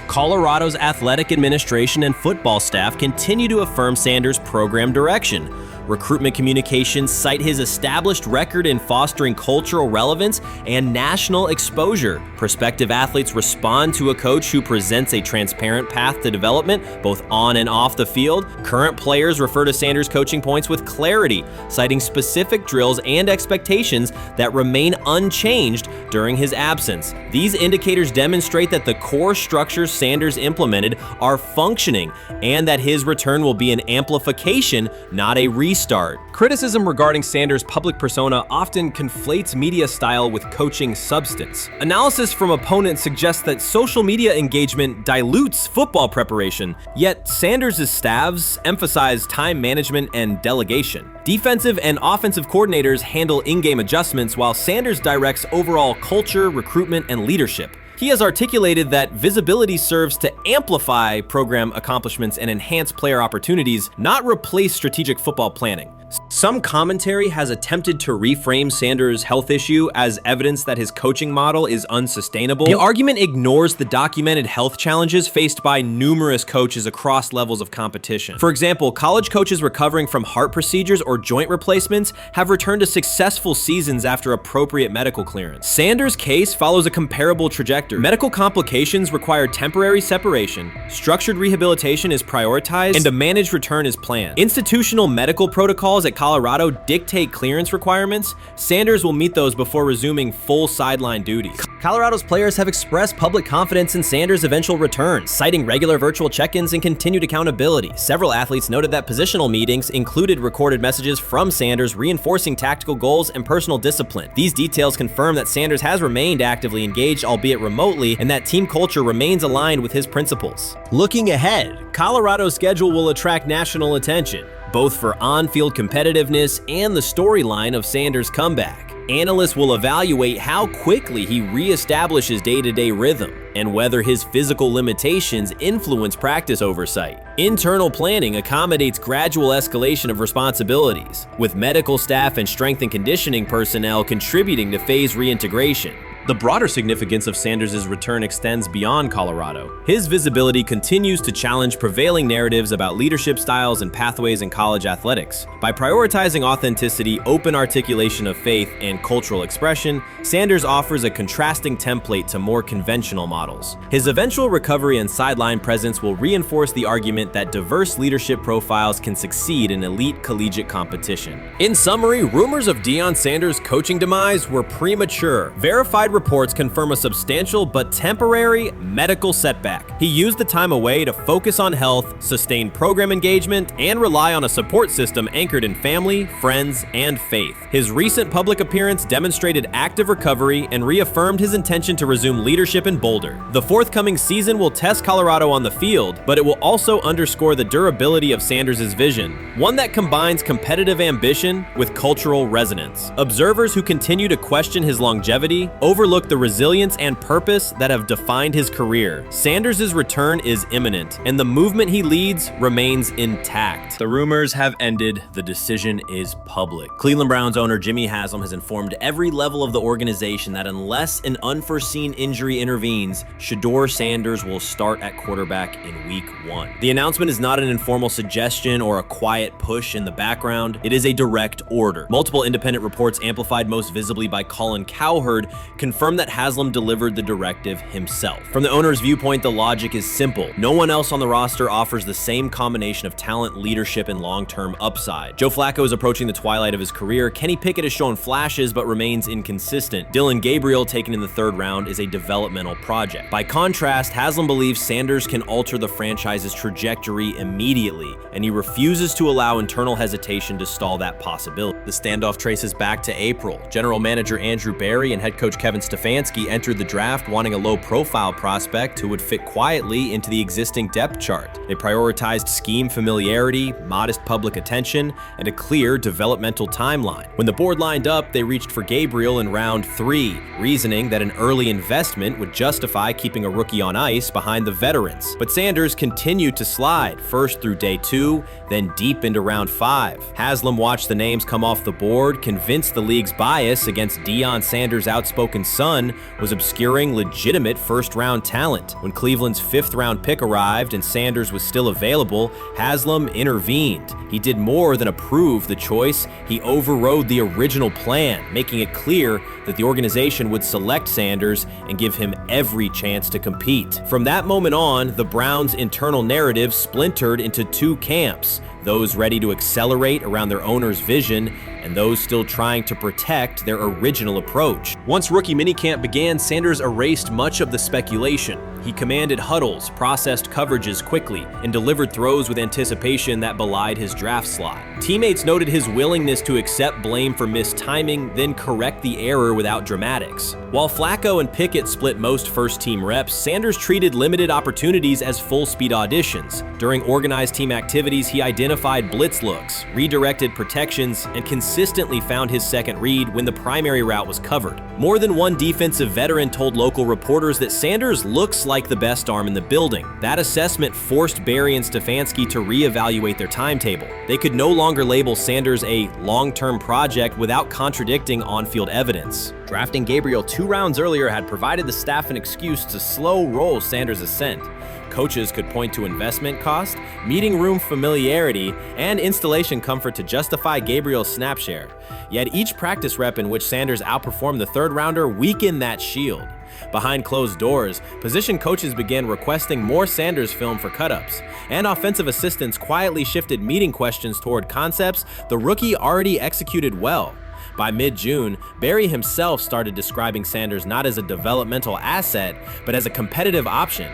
Colorado's athletic administration and football staff continue to affirm Sanders' program direction. Recruitment communications cite his established record in fostering cultural relevance and national exposure. Prospective athletes respond to a coach who presents a transparent path to development, both on and off the field. Current players refer to Sanders' coaching points with clarity, citing specific drills and expectations that remain unchanged during his absence. These indicators demonstrate that the core structure structures Sanders implemented are functioning, and that his return will be an amplification, not a restart. Criticism regarding Sanders' public persona often conflates media style with coaching substance. Analysis from opponents suggests that social media engagement dilutes football preparation, yet Sanders' staffs emphasize time management and delegation. Defensive and offensive coordinators handle in-game adjustments, while Sanders directs overall culture, recruitment, and leadership. He has articulated that visibility serves to amplify program accomplishments and enhance player opportunities, not replace strategic football planning. Some commentary has attempted to reframe Sanders' health issue as evidence that his coaching model is unsustainable. The argument ignores the documented health challenges faced by numerous coaches across levels of competition. For example, college coaches recovering from heart procedures or joint replacements have returned to successful seasons after appropriate medical clearance. Sanders' case follows a comparable trajectory. Medical complications require temporary separation, structured rehabilitation is prioritized, and a managed return is planned. Institutional medical protocols at Colorado dictate clearance requirements. Sanders will meet those before resuming full sideline duties. Colorado's players have expressed public confidence in Sanders' eventual return, citing regular virtual check-ins and continued accountability. Several athletes noted that positional meetings included recorded messages from Sanders reinforcing tactical goals and personal discipline. These details confirm that Sanders has remained actively engaged, albeit remotely, and that team culture remains aligned with his principles. Looking ahead, Colorado's schedule will attract national attention, both for on-field competitiveness and the storyline of Sanders' comeback. Analysts will evaluate how quickly he reestablishes day-to-day rhythm and whether his physical limitations influence practice oversight. Internal planning accommodates gradual escalation of responsibilities, with medical staff and strength and conditioning personnel contributing to phase reintegration. The broader significance of Sanders' return extends beyond Colorado. His visibility continues to challenge prevailing narratives about leadership styles and pathways in college athletics. By prioritizing authenticity, open articulation of faith, and cultural expression, Sanders offers a contrasting template to more conventional models. His eventual recovery and sideline presence will reinforce the argument that diverse leadership profiles can succeed in elite collegiate competition. In summary, rumors of Deion Sanders' coaching demise were premature. Verified reports confirm a substantial but temporary medical setback. He used the time away to focus on health, sustain program engagement, and rely on a support system anchored in family, friends, and faith. His recent public appearance demonstrated active recovery and reaffirmed his intention to resume leadership in Boulder. The forthcoming season will test Colorado on the field, but it will also underscore the durability of Sanders' vision, one that combines competitive ambition with cultural resonance. Observers who continue to question his longevity overlook the resilience and purpose that have defined his career. Sanders' return is imminent, and the movement he leads remains intact. The rumors have ended. The decision is public. Cleveland Browns owner Jimmy Haslam has informed every level of the organization that unless an unforeseen injury intervenes, Shedeur Sanders will start at quarterback in Week 1. The announcement is not an informal suggestion or a quiet push in the background. It is a direct order. Multiple independent reports, amplified most visibly by Colin Cowherd, confirmed that Haslam delivered the directive himself. From the owner's viewpoint, the logic is simple. No one else on the roster offers the same combination of talent, leadership, and long-term upside. Joe Flacco is approaching the twilight of his career. Kenny Pickett has shown flashes but remains inconsistent. Dylan Gabriel, taken in the 3rd round, is a developmental project. By contrast, Haslam believes Sanders can alter the franchise's trajectory immediately, and he refuses to allow internal hesitation to stall that possibility. The standoff traces back to April. General manager Andrew Barry and head coach Kevin Stefanski entered the draft wanting a low-profile prospect who would fit quietly into the existing depth chart. They prioritized scheme familiarity, modest public attention, and a clear developmental timeline. When the board lined up, they reached for Gabriel in round 3, reasoning that an early investment would justify keeping a rookie on ice behind the veterans. But Sanders continued to slide, first through day 2, then deep into round 5. Haslam watched the names come off the board, convinced the league's bias against Deion Sanders' outspoken son was obscuring legitimate first-round talent. When Cleveland's 5th-round pick arrived and Sanders was still available, Haslam intervened. He did more than approve the choice. He overrode the original plan, making it clear that the organization would select Sanders and give him every chance to compete. From that moment on, the Browns' internal narrative splintered into 2 camps: those ready to accelerate around their owner's vision, and those still trying to protect their original approach. Once rookie minicamp began, Sanders erased much of the speculation. He commanded huddles, processed coverages quickly, and delivered throws with anticipation that belied his draft slot. Teammates noted his willingness to accept blame for missed timing, then correct the error without dramatics. While Flacco and Pickett split most first-team reps, Sanders treated limited opportunities as full-speed auditions. During organized team activities, he identified blitz looks, redirected protections, and consistently found his second read when the primary route was covered. More than one defensive veteran told local reporters that Sanders looks like the best arm in the building. That assessment forced Barry and Stefanski to reevaluate their timetable. They could no longer label Sanders a long-term project without contradicting on-field evidence. Drafting Gabriel 2 rounds earlier had provided the staff an excuse to slow roll Sanders' ascent. Coaches could point to investment cost, meeting room familiarity, and installation comfort to justify Gabriel's snap share. Yet each practice rep in which Sanders outperformed the third rounder weakened that shield. Behind closed doors, position coaches began requesting more Sanders film for cut-ups, and offensive assistants quietly shifted meeting questions toward concepts the rookie already executed well. By mid-June, Barry himself started describing Sanders not as a developmental asset, but as a competitive option.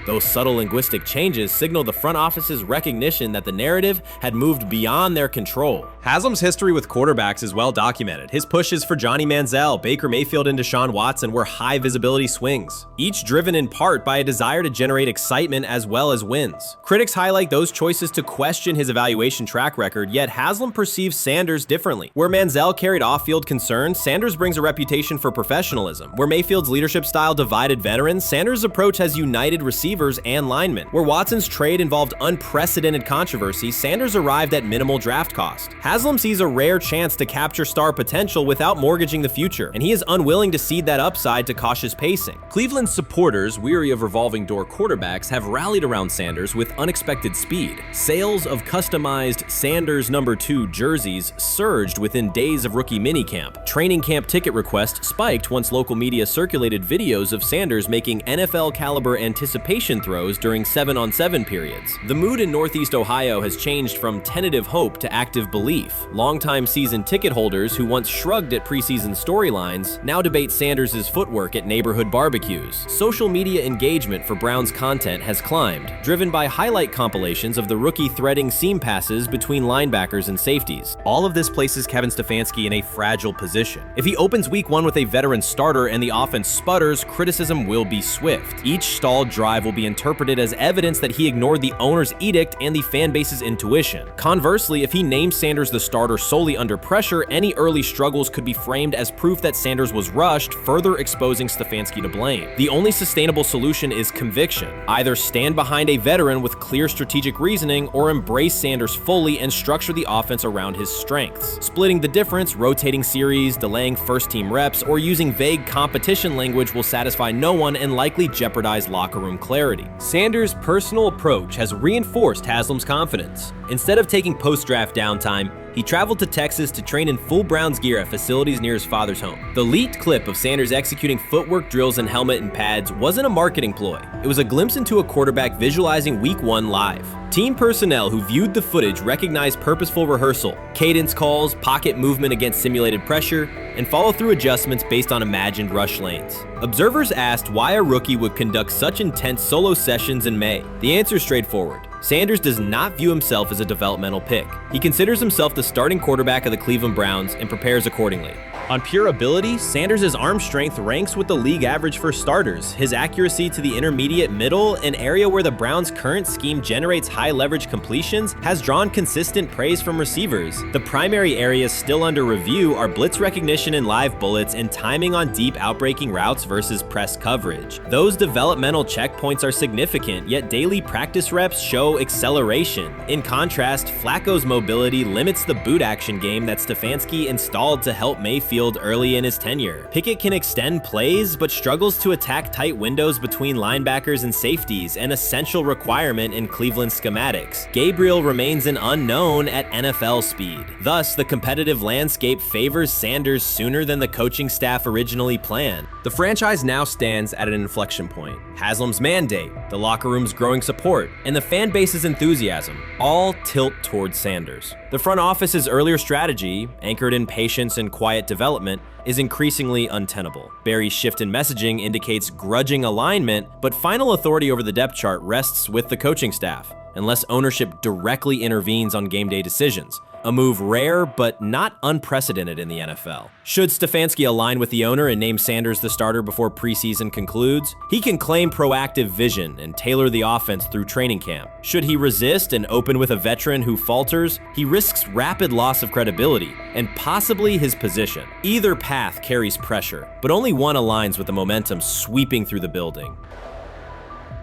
Those subtle linguistic changes signal the front office's recognition that the narrative had moved beyond their control. Haslam's history with quarterbacks is well documented. His pushes for Johnny Manziel, Baker Mayfield, and Deshaun Watson were high-visibility swings, each driven in part by a desire to generate excitement as well as wins. Critics highlight those choices to question his evaluation track record, yet Haslam perceives Sanders differently. Where Manziel carried off-field concerns, Sanders brings a reputation for professionalism. Where Mayfield's leadership style divided veterans, Sanders' approach has united receivers and linemen. Where Watson's trade involved unprecedented controversy, Sanders arrived at minimal draft cost. Haslam sees a rare chance to capture star potential without mortgaging the future, and he is unwilling to cede that upside to cautious pacing. Cleveland's supporters, weary of revolving door quarterbacks, have rallied around Sanders with unexpected speed. Sales of customized Sanders number 2 jerseys surged within days of rookie minicamp. Training camp ticket requests spiked once local media circulated videos of Sanders making NFL-caliber anticipation throws during 7-on-7 periods. The mood in Northeast Ohio has changed from tentative hope to active belief. Longtime season ticket holders who once shrugged at preseason storylines now debate Sanders' footwork at neighborhood barbecues. Social media engagement for Brown's content has climbed, driven by highlight compilations of the rookie threading seam passes between linebackers and safeties. All of this places Kevin Stefanski in a fragile position. If he opens week 1 with a veteran starter and the offense sputters, criticism will be swift. Each stalled drive will be interpreted as evidence that he ignored the owner's edict and the fan base's intuition. Conversely, if he names Sanders the starter solely under pressure, any early struggles could be framed as proof that Sanders was rushed, further exposing Stefanski to blame. The only sustainable solution is conviction. Either stand behind a veteran with clear strategic reasoning or embrace Sanders fully and structure the offense around his strengths. Splitting the difference, rotating series, delaying first-team reps, or using vague competition language will satisfy no one and likely jeopardize locker room clarity. Sanders' personal approach has reinforced Haslam's confidence. Instead of taking post-draft downtime, he traveled to Texas to train in full Browns gear at facilities near his father's home. The leaked clip of Sanders executing footwork drills in helmet and pads wasn't a marketing ploy. It was a glimpse into a quarterback visualizing Week 1 live. Team personnel who viewed the footage recognized purposeful rehearsal, cadence calls, pocket movement against simulated pressure, and follow-through adjustments based on imagined rush lanes. Observers asked why a rookie would conduct such intense solo sessions in May. The answer is straightforward. Sanders does not view himself as a developmental pick. He considers himself the starting quarterback of the Cleveland Browns and prepares accordingly. On pure ability, Sanders' arm strength ranks with the league average for starters. His accuracy to the intermediate middle, an area where the Browns' current scheme generates high-leverage completions, has drawn consistent praise from receivers. The primary areas still under review are blitz recognition and live bullets and timing on deep outbreaking routes versus press coverage. Those developmental checkpoints are significant, yet daily practice reps show acceleration. In contrast, Flacco's mobility limits the boot action game that Stefanski installed to help Mayfield early in his tenure. Pickett can extend plays, but struggles to attack tight windows between linebackers and safeties, an essential requirement in Cleveland schematics. Gabriel remains an unknown at NFL speed. Thus, the competitive landscape favors Sanders sooner than the coaching staff originally planned. The franchise now stands at an inflection point. Haslam's mandate, the locker room's growing support, and the fan base's enthusiasm all tilt towards Sanders. The front office's earlier strategy, anchored in patience and quiet development, development is increasingly untenable. Barry's shift in messaging indicates grudging alignment, but final authority over the depth chart rests with the coaching staff, unless ownership directly intervenes on game day decisions. A move rare but not unprecedented in the NFL. Should Stefanski align with the owner and name Sanders the starter before preseason concludes, he can claim proactive vision and tailor the offense through training camp. Should he resist and open with a veteran who falters, he risks rapid loss of credibility and possibly his position. Either path carries pressure, but only one aligns with the momentum sweeping through the building.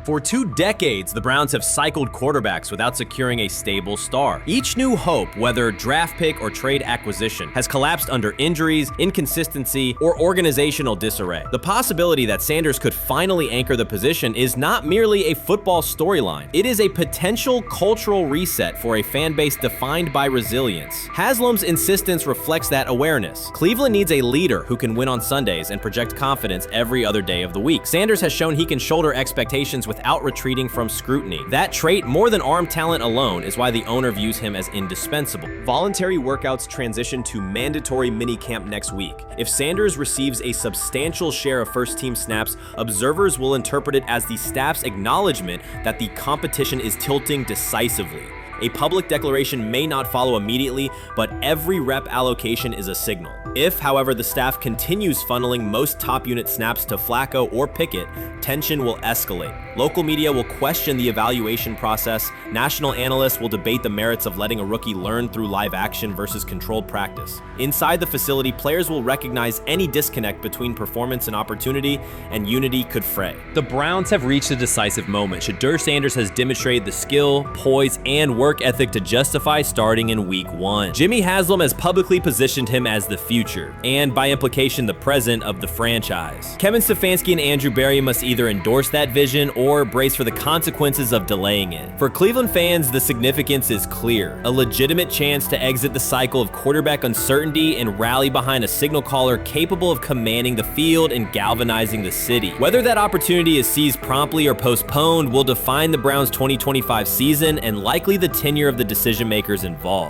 For 2 decades, the Browns have cycled quarterbacks without securing a stable star. Each new hope, whether draft pick or trade acquisition, has collapsed under injuries, inconsistency, or organizational disarray. The possibility that Sanders could finally anchor the position is not merely a football storyline. It is a potential cultural reset for a fan base defined by resilience. Haslam's insistence reflects that awareness. Cleveland needs a leader who can win on Sundays and project confidence every other day of the week. Sanders has shown he can shoulder expectations without retreating from scrutiny. That trait, more than arm talent alone, is why the owner views him as indispensable. Voluntary workouts transition to mandatory minicamp next week. If Sanders receives a substantial share of first-team snaps, observers will interpret it as the staff's acknowledgement that the competition is tilting decisively. A public declaration may not follow immediately, but every rep allocation is a signal. If, however, the staff continues funneling most top unit snaps to Flacco or Pickett, tension will escalate. Local media will question the evaluation process. National analysts will debate the merits of letting a rookie learn through live action versus controlled practice. Inside the facility, players will recognize any disconnect between performance and opportunity, and unity could fray. The Browns have reached a decisive moment. Shedeur Sanders has demonstrated the skill, poise, and work ethic to justify starting in week 1. Jimmy Haslam has publicly positioned him as the future, and by implication the present of the franchise. Kevin Stefanski and Andrew Berry must either endorse that vision or brace for the consequences of delaying it. For Cleveland fans, the significance is clear. A legitimate chance to exit the cycle of quarterback uncertainty and rally behind a signal caller capable of commanding the field and galvanizing the city. Whether that opportunity is seized promptly or postponed will define the Browns' 2025 season and likely the tenure of the decision makers involved.